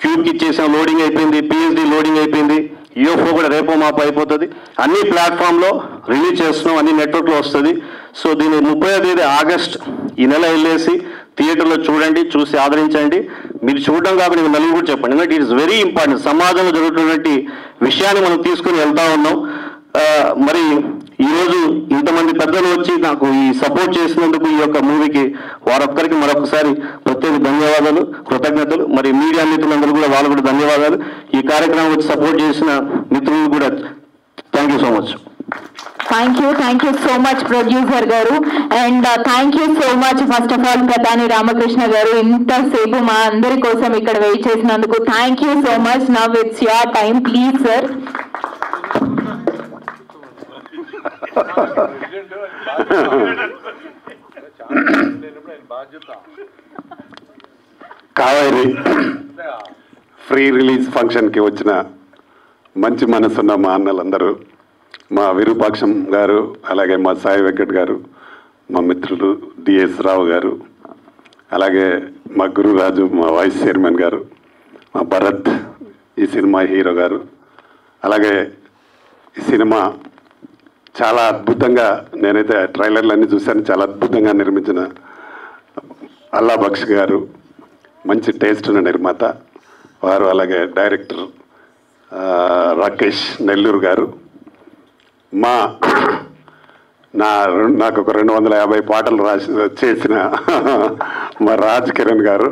Speaker 5: క్యూబ్కి ఇచ్చేసాం, లోడింగ్ అయిపోయింది, పిహెచ్డి లోడింగ్ అయిపోయింది, యూఎఫ్ఓ కూడా రేపో మాపు అయిపోతుంది. అన్ని ప్లాట్ఫామ్లో రిలీజ్ చేస్తున్నాం, అన్ని నెట్వర్క్లో వస్తుంది. సో దీన్ని 30వ తేదీ ఆగస్ట్ ఈ నెల వెళ్ళేసి థియేటర్లో చూడండి, చూసి ఆదరించండి. మీరు చూడడం కాబట్టి నేను నలుగురు కూడా చెప్పండి, ఎందుకంటే ఇట్ ఇస్ వెరీ ఇంపార్టెంట్. సమాజంలో జరుగుతున్నటువంటి విషయాన్ని మనం తీసుకుని వెళ్తా ఉన్నాం. మరి ఈరోజు ఇంతమంది పెద్దలు వచ్చి నాకు ఈ సపోర్ట్ చేసినందుకు ఈ యొక్క మూవీకి వారొక్కరికి మరొకసారి ప్రత్యేక ధన్యవాదాలు, కృతజ్ఞతలు. మరి మీడియా మిత్రులందరూ కూడా వాళ్ళు కూడా ధన్యవాదాలు. ఈ కార్యక్రమం వచ్చి సపోర్ట్ చేసిన మిత్రులు కూడా thank you so much.
Speaker 2: Thank you so much producer గారు, and thank you so much first of all ప్రధాని రామకృష్ణ గారు, ఇంతసేపు మా అందరి కోసం ఇక్కడ వెయిట్ చేసినందుకు thank you so much. Now it's your time, please sir.
Speaker 6: Kaveri free release ఫంక్షన్కి వచ్చిన మంచి మనసున్న మా అన్నలందరూ, మా విరూపాక్షం గారు, అలాగే మా సాయి వెంకట్ గారు, మా మిత్రులు డిఎస్ రావు గారు, అలాగే మా గురురాజు, మా వైస్ చైర్మన్ గారు, మా భరత్ ఈ సినిమా హీరో గారు. అలాగే ఈ సినిమా చాలా అద్భుతంగా, నేనైతే ట్రైలర్లన్నీ చూశాను, చాలా అద్భుతంగా నిర్మించిన అల్లా బక్ష్ గారు, మంచి టేస్ట్ ఉన్న నిర్మాత వారు. అలాగే డైరెక్టర్ రాకేష్ నెల్లూరు గారు. నాకు ఒక 250 పాటలు చేసిన మా రాజ్ కిరణ్ గారు.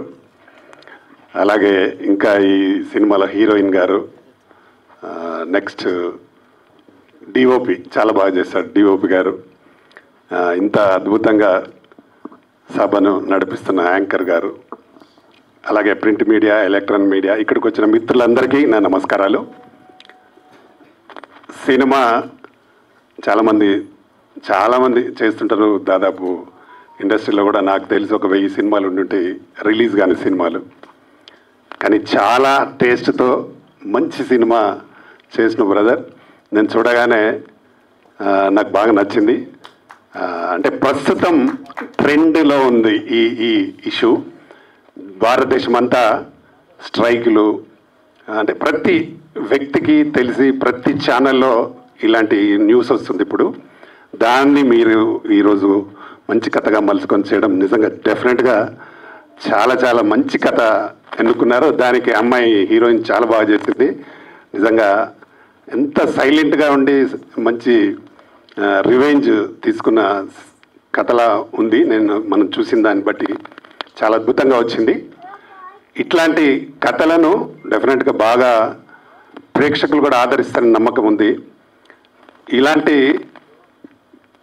Speaker 6: అలాగే ఇంకా ఈ సినిమాలో హీరోయిన్ గారు. నెక్స్ట్ డిఓపి చాలా బాగా చేశాడు డిఓపి గారు. ఇంత అద్భుతంగా సభను నడిపిస్తున్న యాంకర్ గారు. అలాగే ప్రింట్ మీడియా, ఎలక్ట్రానిక్ మీడియా, ఇక్కడికి వచ్చిన మిత్రులందరికీ నా నమస్కారాలు. సినిమా చాలామంది చేస్తుంటారు. దాదాపు ఇండస్ట్రీలో కూడా నాకు తెలిసి ఒక 1000 సినిమాలు ఉండుంటాయి రిలీజ్ కాని సినిమాలు. కానీ చాలా టేస్ట్తో మంచి సినిమా చేసిన బ్రదర్. నేను చూడగానే నాకు బాగా నచ్చింది. అంటే ప్రస్తుతం ట్రెండ్లో ఉంది ఈ ఇష్యూ. భారతదేశం అంతా స్ట్రైకులు, అంటే ప్రతి వ్యక్తికి తెలిసి ప్రతి ఛానల్లో ఇలాంటి న్యూస్ వస్తుంది ఇప్పుడు. దాన్ని మీరు ఈరోజు మంచి కథగా మలుచుకొని చేయడం నిజంగా డెఫినెట్గా చాలా చాలా మంచి కథ ఎన్నుకున్నారు. దానికి అమ్మాయి హీరోయిన్ చాలా బాగా చేసింది. నిజంగా ఎంత సైలెంట్గా ఉండి మంచి రివెంజ్ తీసుకున్న కథలా ఉంది. మనం చూసిన దాన్ని బట్టి చాలా అద్భుతంగా వచ్చింది. ఇట్లాంటి కథలను డెఫినెట్గా బాగా ప్రేక్షకులు కూడా ఆదరిస్తారని నమ్మకం ఉంది. ఇలాంటి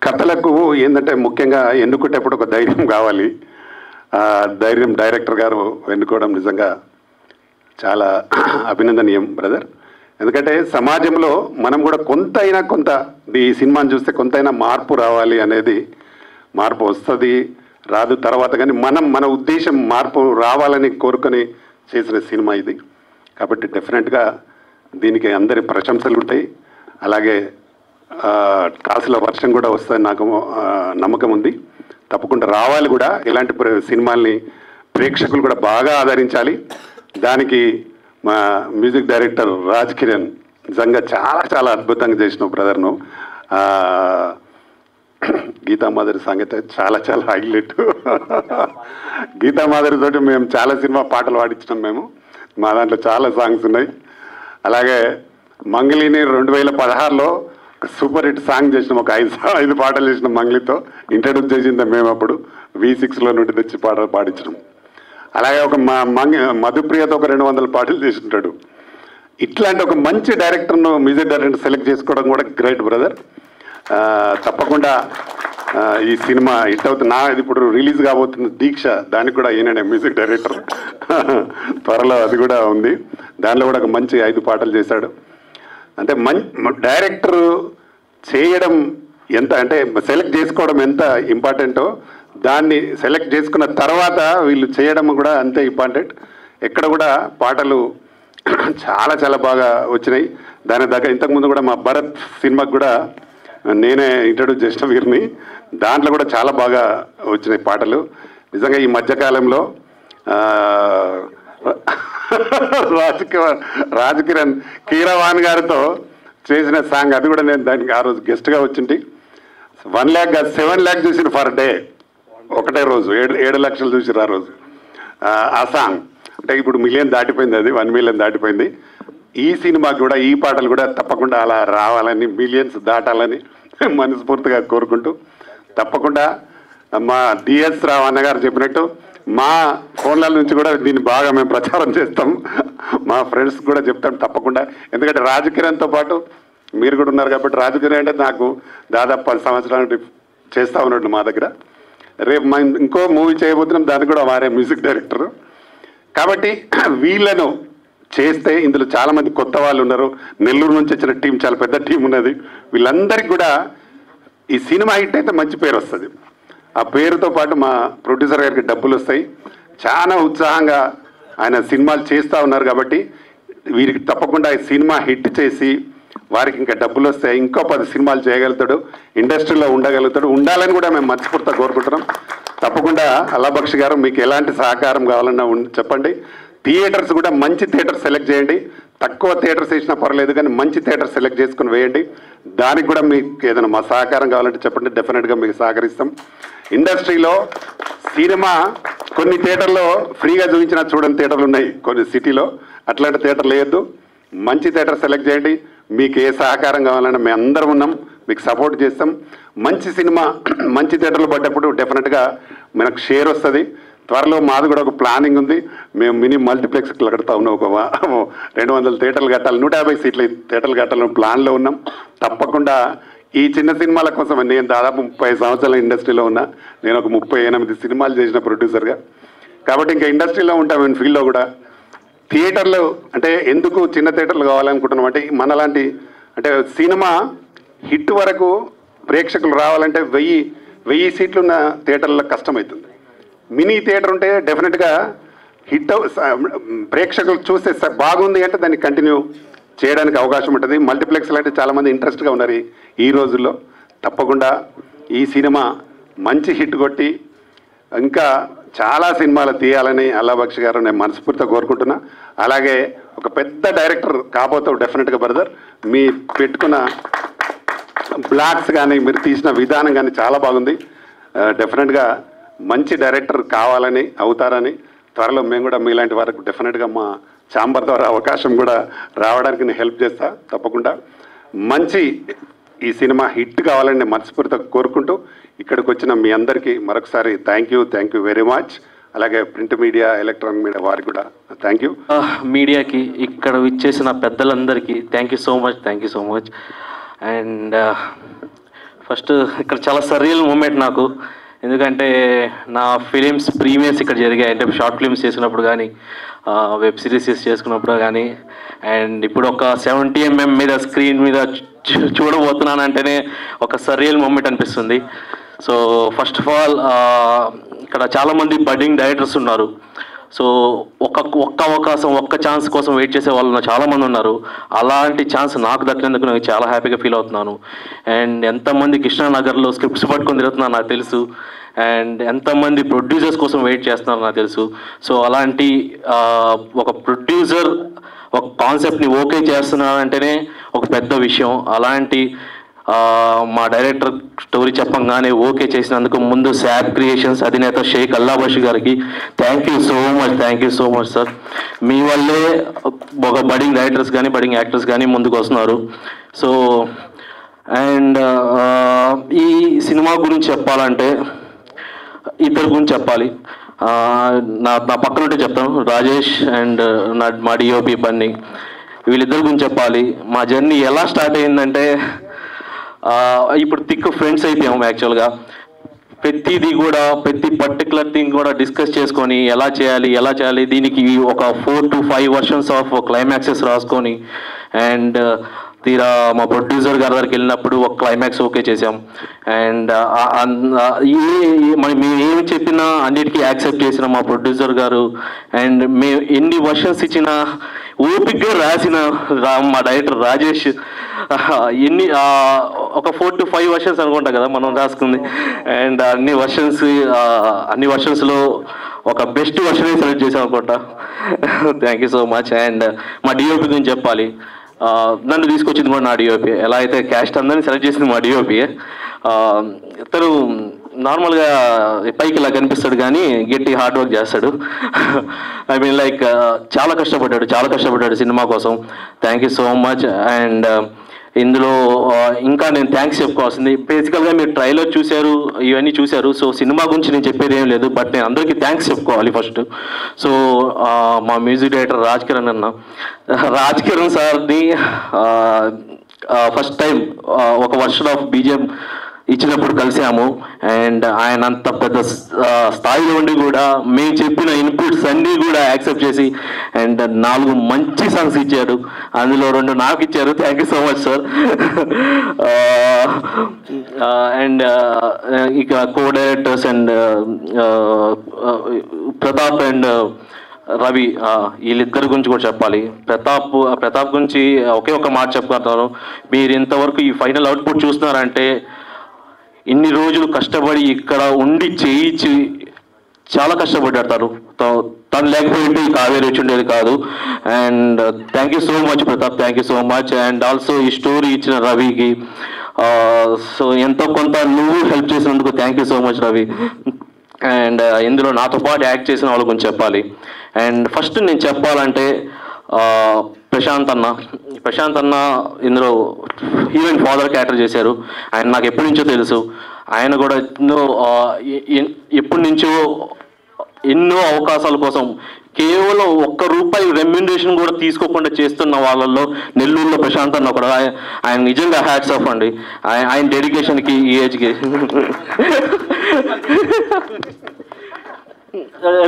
Speaker 6: కథలకు ఏంటంటే ముఖ్యంగా ఎన్నుకునేటప్పుడు ఒక ధైర్యం కావాలి. ధైర్యం డైరెక్టర్ గారు ఎన్నుకోవడం నిజంగా చాలా అభినందనీయం బ్రదర్. ఎందుకంటే సమాజంలో మనం కూడా కొంత ఈ సినిమాని చూస్తే కొంతైనా మార్పు రావాలి అనేది, మార్పు వస్తుంది రాదు తర్వాత, కానీ మన ఉద్దేశం మార్పు రావాలని కోరుకొని చేసిన సినిమా ఇది. కాబట్టి డెఫినెట్గా దీనికి అందరి ప్రశంసలు ఉంటాయి. అలాగే కాసుల వర్షం కూడా వస్తుందని నాకు నమ్మకం ఉంది. తప్పకుండా రావాలి కూడా. ఇలాంటి సినిమాల్ని ప్రేక్షకులు కూడా బాగా ఆదరించాలి. దానికి మా మ్యూజిక్ డైరెక్టర్ రాజ్ కిరణ్ నిజంగా చాలా చాలా అద్భుతంగా చేసిన బ్రదర్ను. గీతామాధురి సంగీత చాలా చాలా హైలైట్. గీతామాధురి తోటి మేము చాలా సినిమా పాటలు పాడించినాం మేము. మా దాంట్లో చాలా సాంగ్స్ ఉన్నాయి. అలాగే మంగళిని 2016లో సూపర్ హిట్ సాంగ్ చేసినాం. ఒక 5 పాటలు చేసినాం మంగళితో. ఇంట్రడ్యూస్ చేసిందే మేము అప్పుడు V6లో నుండి తెచ్చి పాటలు పాడించినాం. అలాగే ఒక మధుప్రియతో ఒక 200 పాటలు చేసింటాడు. ఇట్లాంటి ఒక మంచి డైరెక్టర్ను మ్యూజిక్ డైరెక్టర్ సెలెక్ట్ చేసుకోవడం కూడా గ్రేట్ బ్రదర్. తప్పకుండా ఈ సినిమా హిట్ అవుతుంది. ఇప్పుడు రిలీజ్ కాబోతుంది దీక్ష, దానికి కూడా ఈయననే మ్యూజిక్ డైరెక్టర్. త్వరలో అది కూడా ఉంది. దానిలో కూడా ఒక మంచి 5 పాటలు చేశాడు. అంటే డైరెక్టర్ చేయడం ఎంత, అంటే సెలెక్ట్ చేసుకోవడం ఎంత ఇంపార్టెంటో, దాన్ని సెలెక్ట్ చేసుకున్న తర్వాత వీళ్ళు చేయడం కూడా అంతే ఇంపార్టెంట్. ఎక్కడ కూడా పాటలు చాలా చాలా బాగా వచ్చినాయి. దాని దగ్గర ఇంతకుముందు కూడా మా భరత్ సినిమాకి కూడా నేనే ఇంట్రడ్యూస్ చేసిన వీరిని. దాంట్లో కూడా చాలా బాగా వచ్చినాయి పాటలు. నిజంగా ఈ మధ్యకాలంలో రాజ్ కిరణ్ కీరవాణి గారితో చేసిన సాంగ్, అది కూడా నేను దానికి ఆ రోజు గెస్ట్గా వచ్చింటి. 1 lakh 7 lakh చూసిన ఫర్ డే, ఒకటే రోజు 7 లక్షలు చూసిరు ఆ రోజు. ఆ సాంగ్ అంటే ఇప్పుడు 1 million దాటిపోయింది, అది 1 million దాటిపోయింది. ఈ సినిమాకి కూడా ఈ పాటలు కూడా తప్పకుండా అలా రావాలని, మిలియన్స్ దాటాలని మనస్ఫూర్తిగా కోరుకుంటూ, తప్పకుండా మా డిఎస్ రావు అన్నగారు చెప్పినట్టు మా ఫోన్ల నుంచి కూడా దీన్ని బాగా మేము ప్రచారం చేస్తాం. మా ఫ్రెండ్స్ కూడా చెప్తాం తప్పకుండా. ఎందుకంటే రాజ్ కిరణ్తో పాటు మీరు కూడా ఉన్నారు కాబట్టి, రాజ్ కిరణ్ అంటే నాకు దాదాపు 10 సంవత్సరాల నుండి చేస్తూ ఉన్నాడు మా దగ్గర. రేపు ఇంకో మూవీ చేయబోతున్నాం, దానికి కూడా వారే మ్యూజిక్ డైరెక్టర్. కాబట్టి వీళ్ళను చేస్తే ఇందులో చాలామంది కొత్త వాళ్ళు ఉన్నారు. నెల్లూరు నుంచి వచ్చిన టీం, చాలా పెద్ద టీం ఉన్నది. వీళ్ళందరికీ కూడా ఈ సినిమా హిట్ అయితే మంచి పేరు వస్తుంది. ఆ పేరుతో పాటు మా ప్రొడ్యూసర్ గారికి డబ్బులు వస్తాయి. చాలా ఉత్సాహంగా ఆయన సినిమాలు చేస్తూ ఉన్నారు. కాబట్టి వీరికి తప్పకుండా ఈ సినిమా హిట్ చేసి వారికి ఇంకా డబ్బులు వస్తాయి, ఇంకో 10 సినిమాలు చేయగలుగుతాడు, ఇండస్ట్రీలో ఉండగలుగుతాడు. ఉండాలని కూడా మేము మనస్ఫూర్తిగా కోరుకుంటున్నాం. తప్పకుండా అల్లాబక్షి గారు మీకు ఎలాంటి సహకారం కావాలన్నా చెప్పండి. థియేటర్స్ కూడా మంచి థియేటర్ సెలెక్ట్ చేయండి. తక్కువ థియేటర్స్ వేసినా పర్లేదు, కానీ మంచి థియేటర్ సెలెక్ట్ చేసుకుని వేయండి. దానికి కూడా మీకు ఏదైనా మా సహకారం కావాలంటే చెప్పండి, డెఫినెట్గా మీకు సహకరిస్తాం. ఇండస్ట్రీలో సినిమా కొన్ని థియేటర్లో ఫ్రీగా చూపించిన చూడని థియేటర్లు ఉన్నాయి కొన్ని సిటీలో. అట్లాంటి థియేటర్లు వేయద్దు, మంచి థియేటర్ సెలెక్ట్ చేయండి. మీకు ఏ సహకారం కావాలన్నా మేము అందరం ఉన్నాం, మీకు సపోర్ట్ చేస్తాం. మంచి సినిమా మంచి థియేటర్లు పడ్డప్పుడు డెఫినెట్గా మనకు షేర్ వస్తుంది. త్వరలో మాది కూడా ఒక ప్లానింగ్ ఉంది. మేము మినీ మల్టీప్లెక్స్ కడతా ఉన్నాం, ఒక 200 థియేటర్లు కట్టాలి, 150 సీట్ల థియేటర్లు కట్టాలని ప్లాన్లో ఉన్నాం. తప్పకుండా ఈ చిన్న సినిమాల కోసం నేను దాదాపు 30 సంవత్సరాల ఇండస్ట్రీలో ఉన్నా. నేను ఒక 38 సినిమాలు చేసిన ప్రొడ్యూసర్గా, కాబట్టి ఇంకా ఇండస్ట్రీలో ఉంటాం. నేను ఫీల్డ్లో కూడా థియేటర్లు అంటే ఎందుకు చిన్న థియేటర్లు కావాలనుకుంటున్నాం అంటే, మనలాంటి అంటే సినిమా హిట్ వరకు ప్రేక్షకులు రావాలంటే 1000 సీట్లున్న థియేటర్లకు కష్టమవుతుంది. మినీ థియేటర్ ఉంటే డెఫినెట్గా హిట్ ప్రేక్షకులు చూస్తే బాగుంది అంటే దాన్ని కంటిన్యూ చేయడానికి అవకాశం ఉంటుంది. మల్టీప్లెక్స్లు అంటే చాలామంది ఇంట్రెస్ట్గా ఉన్నారు ఈ రోజుల్లో. తప్పకుండా ఈ సినిమా మంచి హిట్ కొట్టి ఇంకా చాలా సినిమాలు తీయాలని అల్లాబక్షి గారు నేను మనస్ఫూర్తిగా కోరుకుంటున్నా. అలాగే ఒక పెద్ద డైరెక్టర్ కాబోతావు డెఫినెట్గా బ్రదర్. మీ పెట్టుకున్న బ్లాక్స్ కానీ మీరు తీసిన విధానం కానీ చాలా బాగుంది. డెఫినెట్గా మంచి డైరెక్టర్ కావాలని అవుతారని త్వరలో మేము కూడా మీలాంటి వారికి డెఫినెట్గా మా ఛాంబర్ ద్వారా అవకాశం కూడా రావడానికి నేను హెల్ప్ చేస్తా. తప్పకుండా మంచి ఈ సినిమా హిట్ కావాలని నేను మనస్ఫూర్తిగా కోరుకుంటూ ఇక్కడికి వచ్చిన మీ అందరికీ మరొకసారి థ్యాంక్ యూ వెరీ మచ్. అలాగే ప్రింట్ మీడియా, ఎలక్ట్రానిక్ మీడియా వారికి కూడా థ్యాంక్ యూ.
Speaker 7: మీడియాకి ఇక్కడ విచ్చేసిన పెద్దలందరికీ thank you so much. And first ఇక్కడ చాలా సర్రియల్ మూమెంట్ నాకు, ఎందుకంటే నా ఫిలిమ్స్ ప్రీమియర్స్ ఇక్కడ జరిగాయి. అంటే షార్ట్ ఫిలిమ్స్ చేసినప్పుడు కానీ, వెబ్ సిరీసెస్ చేసుకున్నప్పుడు కానీ, అండ్ ఇప్పుడు ఒక 70mm మీద స్క్రీన్ మీద చూడబోతున్నానంటేనే ఒక సర్రియల్ మూమెంట్ అనిపిస్తుంది. సో ఫస్ట్ ఆఫ్ ఆల్ ఇక్కడ చాలామంది బడ్డింగ్ డైరెక్టర్స్ ఉన్నారు. సో ఒక్క అవకాశం, ఒక్క ఛాన్స్ కోసం వెయిట్ చేసే వాళ్ళు చాలామంది ఉన్నారు. అలాంటి ఛాన్స్ నాకు దక్కినందుకు నేను చాలా హ్యాపీగా ఫీల్ అవుతున్నాను. అండ్ ఎంతమంది కృష్ణానగర్లో స్క్రిప్ట్స్ పట్టుకొని తిరుగుతున్నారు నాకు తెలుసు. అండ్ ఎంతమంది ప్రొడ్యూసర్స్ కోసం వెయిట్ చేస్తున్నారు నాకు తెలుసు. సో అలాంటి ఒక ప్రొడ్యూసర్ ఒక కాన్సెప్ట్ని ఓకే చేస్తున్నారంటేనే ఒక పెద్ద విషయం. అలాంటి మా డైరెక్టర్ స్టోరీ చెప్పంగానే ఓకే చేసినందుకు ముందు శాప్ క్రియేషన్స్ అధినేత షేక్ అల్లాబక్షి గారికి thank you so much sir. మీ వల్లే ఒక బడింగ్ డైరెక్టర్స్ కానీ బడింగ్ యాక్టర్స్ కానీ ముందుకు వస్తున్నారు. సో అండ్ ఈ సినిమా గురించి చెప్పాలంటే ఇద్దరు గురించి చెప్పాలి. నా పక్కన ఉంటే చెప్తాను, రాజేష్ అండ్ మా డిఓపి బన్నీ, వీళ్ళిద్దరి గురించి చెప్పాలి. మా జర్నీ ఎలా స్టార్ట్ అయిందంటే, ఇప్పుడు థిక్ ఫ్రెండ్స్ అయిపోయాము యాక్చువల్గా. ప్రతిదీ కూడా ప్రతి పర్టికులర్ థింగ్ కూడా డిస్కస్ చేసుకొని ఎలా చేయాలి దీనికి ఒక 4 to 5 వర్షన్స్ ఆఫ్ క్లైమాక్సెస్ రాసుకొని, అండ్ తీరా మా ప్రొడ్యూసర్ గారి దగ్గరికి వెళ్ళినప్పుడు ఒక క్లైమాక్స్ ఓకే చేసాం. అండ్ మేము ఏమి చెప్పినా అన్నిటికీ యాక్సెప్ట్ చేసిన మా ప్రొడ్యూసర్ గారు, అండ్ మేము ఎన్ని వర్షన్స్ ఇచ్చినా ఓపిక్గా రాసిన మా డైరెక్టర్ రాజేష్ ఎన్ని ఒక 4 to 5 వర్షన్స్ అనుకుంటా కదా మనం రాసుకుంది. అండ్ అన్ని వర్షన్స్లో ఒక బెస్ట్ వర్షన్ సెలెక్ట్ చేసాం అనుకుంటా. Thank you so much. And మా డిఓపి గురించి చెప్పాలి. నన్ను తీసుకొచ్చింది కూడా నా డిఓపి. ఎలా అయితే క్యాస్ట్ అందరినీ సెలెక్ట్ చేసింది మా డిఓపి. ఇతను నార్మల్గా పైకి ఇలా కనిపిస్తాడు కానీ గట్టి హార్డ్ వర్క్ చేస్తాడు. ఐ మీన్ లైక్ చాలా కష్టపడ్డాడు సినిమా కోసం. Thank you so much. And ఇందులో ఇంకా నేను థ్యాంక్స్ చెప్పుకోవాల్సింది, బేసికల్గా మీరు ట్రైలర్ చూశారు, ఇవన్నీ చూశారు. సో సినిమా గురించి నేను చెప్పేది ఏం లేదు, బట్ నేను అందరికీ థ్యాంక్స్ చెప్పుకోవాలి ఫస్ట్. సో మా మ్యూజిక్ డైరెక్టర్ రాజ్ కిరణ్ సార్ని ఫస్ట్ టైం ఒక వర్షన్ ఆఫ్ బీజిఎం ఇచ్చినప్పుడు కలిసాము. అండ్ ఆయన అంత పెద్ద స్థాయిలో ఉండి కూడా మేము చెప్పిన ఇన్పుట్స్ అన్నీ కూడా యాక్సెప్ట్ చేసి అండ్ 4 మంచి సాంగ్స్ ఇచ్చారు. అందులో 2 నాకు ఇచ్చారు. Thank you so much sir. And ఇక co directors and Pratap and Ravi, వీళ్ళిద్దరి గురించి కూడా చెప్పాలి. ప్రతాప్ గురించి ఒకే ఒక మాట చెప్పుకుంటాను. మీరు ఇంతవరకు ఈ ఫైనల్ అవుట్పుట్ చూస్తున్నారంటే ఇన్ని రోజులు కష్టపడి ఇక్కడ ఉండి చాలా కష్టపడ్డారు. తను లేకపోయింటే ఈ కావేరి వచ్చి ఉండేది కాదు. And thank you so much Pratap, thank you so much. And also ఈ స్టోరీ ఇచ్చిన రవికి సో ఎంతో కొంత నువ్వు హెల్ప్ చేసినందుకు thank you so much Ravi. And ఇందులో నాతో పాటు యాక్ట్ చేసిన వాళ్ళు కొంచెం చెప్పాలి. అండ్ ఫస్ట్ నేను చెప్పాలంటే ప్రశాంత్ అన్న ఇందులో హీరోయిన్ ఫాదర్ క్యారెక్టర్ చేశారు. ఆయన నాకు ఎప్పటి నుంచో తెలుసు. ఆయన కూడా ఎప్పటి నుంచో ఎన్నో అవకాశాల కోసం కేవలం ₹1 రెమ్యునరేషన్ కూడా తీసుకోకుండా చేస్తున్న వాళ్ళల్లో నెల్లూరులో ప్రశాంత్ అన్న కూడా. ఆయన నిజంగా హ్యాట్స్ ఆఫ్ అండి, ఆయన డెడికేషన్కి ఈ ఏజ్కి.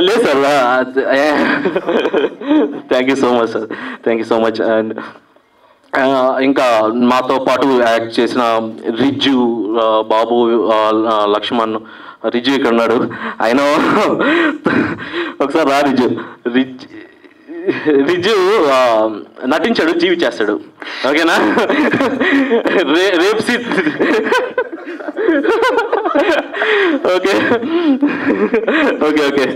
Speaker 7: లేదు sir, thank you so much sir, thank you so much. And ఇంకా మాతో పాటు యాక్ట్ చేసిన రిజ్జు, బాబు, లక్ష్మణ్. రిజ్జు ఇక్కడ ఉన్నాడు, ఆయన ఒకసారి రా. రిజ్జు నటించాడు, జీవి చేస్తాడు. ఓకేనా? రేపు ఓకే ఓకే ఓకే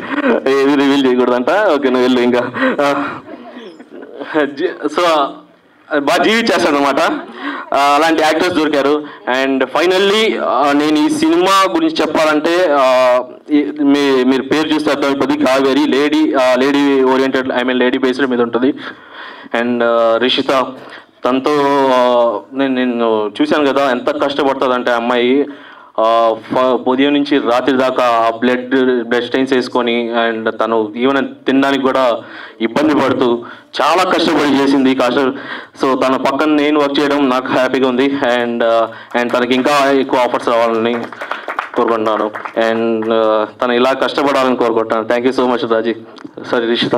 Speaker 7: ఏది రివీల్ చేయకూడదంట. ఓకే, నువ్వు వెళ్ళు ఇంకా. సో బాగా జీవించేస్తాడు అనమాట. అలాంటి యాక్టర్స్ దొరికారు. అండ్ ఫైనల్లీ నేను ఈ సినిమా గురించి చెప్పాలంటే మీరు పేరు చూస్తే అర్థమైపోతుంది. Kaveri lady oriented, lady based మీద ఉంటుంది. అండ్ రిషిత, తనతో నేను చూశాను కదా ఎంత కష్టపడుతుందంటే అమ్మాయి. ఉదయం నుంచి రాత్రి దాకా బ్లడ్ స్టెయిన్స్ వేసుకొని, అండ్ తను ఈవెన్ తినడానికి కూడా ఇబ్బంది పడుతూ చాలా కష్టపడి చేసింది. సో తన పక్కన నేను వర్క్ చేయడం నాకు హ్యాపీగా ఉంది. అండ్ తనకి ఇంకా ఎక్కువ ఆఫర్స్ రావాలని కోరుకుంటున్నాను. అండ్ తను ఇలా కష్టపడాలని కోరుకుంటున్నాను. Thank you so much Raji, sorry Rishitha.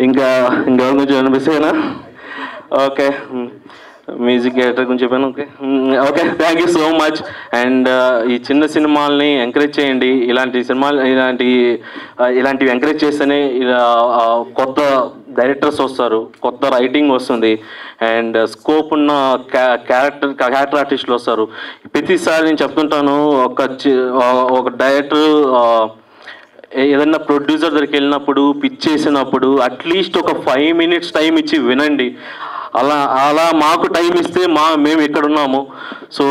Speaker 7: ఇంకా గురించి అనిపిస్తేనా? ఓకే, మ్యూజిక్ డైరెక్టర్ గురించి చెప్పాను. Okay thank you so much. And ఈ చిన్న సినిమాల్ని ఎంకరేజ్ చేయండి. ఇలాంటి సినిమాలు ఇలాంటివి ఎంకరేజ్ చేస్తేనే ఇలా కొత్త డైరెక్టర్స్ వస్తారు, కొత్త రైటింగ్ వస్తుంది, అండ్ స్కోప్ ఉన్న క్యారెక్టర్ ఆర్టిస్టులు వస్తారు. ప్రతిసారి నేను చెప్తుంటాను, ఒక డైరెక్టర్ ఏదన్నా ప్రొడ్యూసర్ దగ్గరికి వెళ్ళినప్పుడు, పిచ్ చేసినప్పుడు అట్లీస్ట్ ఒక 5 minutes టైం ఇచ్చి వినండి. అలా మాకు టైం ఇస్తే మేము ఇక్కడ ఉన్నాము. సో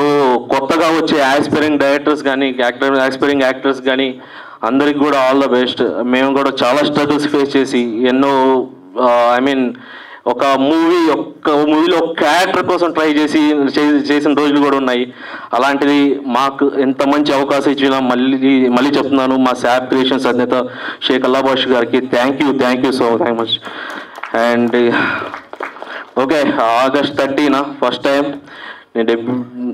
Speaker 7: కొత్తగా వచ్చే యాస్పైరింగ్ డైరెక్టర్స్ కానీ యాస్పైరింగ్ యాక్టర్స్ కానీ అందరికి కూడా ఆల్ ద బెస్ట్. మేము కూడా చాలా స్ట్రగుల్స్ ఫేస్ చేసి ఎన్నో ఒక మూవీలో ఒక క్యారెక్టర్ కోసం ట్రై చేసిన రోజులు కూడా ఉన్నాయి. అలాంటిది మాకు ఎంత మంచి అవకాశం ఇచ్చినా మళ్ళీ చెప్తున్నాను, మా శాప్ క్రియేషన్స్ అధినేత షేక్ అల్లాబాష్ గారికి thank you so much. And okay, August 30 first time నేను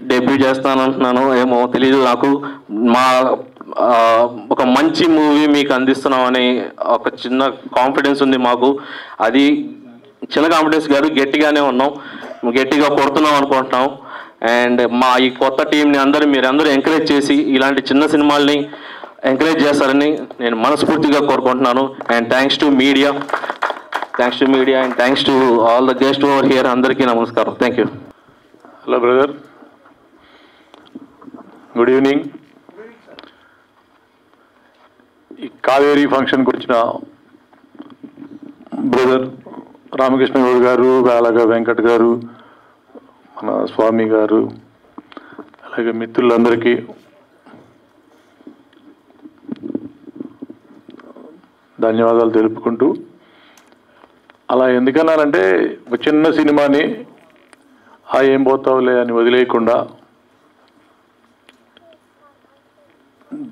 Speaker 7: డెబ్యూ చేస్తానంటున్నాను. ఏమో తెలీదు నాకు. ఒక మంచి మూవీ మీకు అందిస్తున్నామని ఒక చిన్న కాన్ఫిడెన్స్ ఉంది మాకు. అది చిన్న కాన్ఫిడెన్స్ కాదు, గట్టిగానే ఉన్నాం, గట్టిగా కొడుతున్నాం అనుకుంటున్నాం. అండ్ మా ఈ కొత్త టీంని మీరందరూ ఎంకరేజ్ చేసి ఇలాంటి చిన్న సినిమాల్ని ఎంకరేజ్ చేస్తారని నేను మనస్ఫూర్తిగా కోరుకుంటున్నాను. And thanks to media and thanks to all the guest over here. అందరికీ నమస్కారం, thank you.
Speaker 4: Hello brother, good evening. ఈ కావేరీ ఫంక్షన్కి వచ్చిన బ్రదర్ రామకృష్ణ గౌడ్ గారు, అలాగే వెంకట్ గారు, మన స్వామి గారు, అలాగే మిత్రులందరికీ ధన్యవాదాలు తెలుపుకుంటూ, అలా ఎందుకన్నానంటే ఒక చిన్న సినిమాని ఏం పోతావులే అని వదిలేయకుండా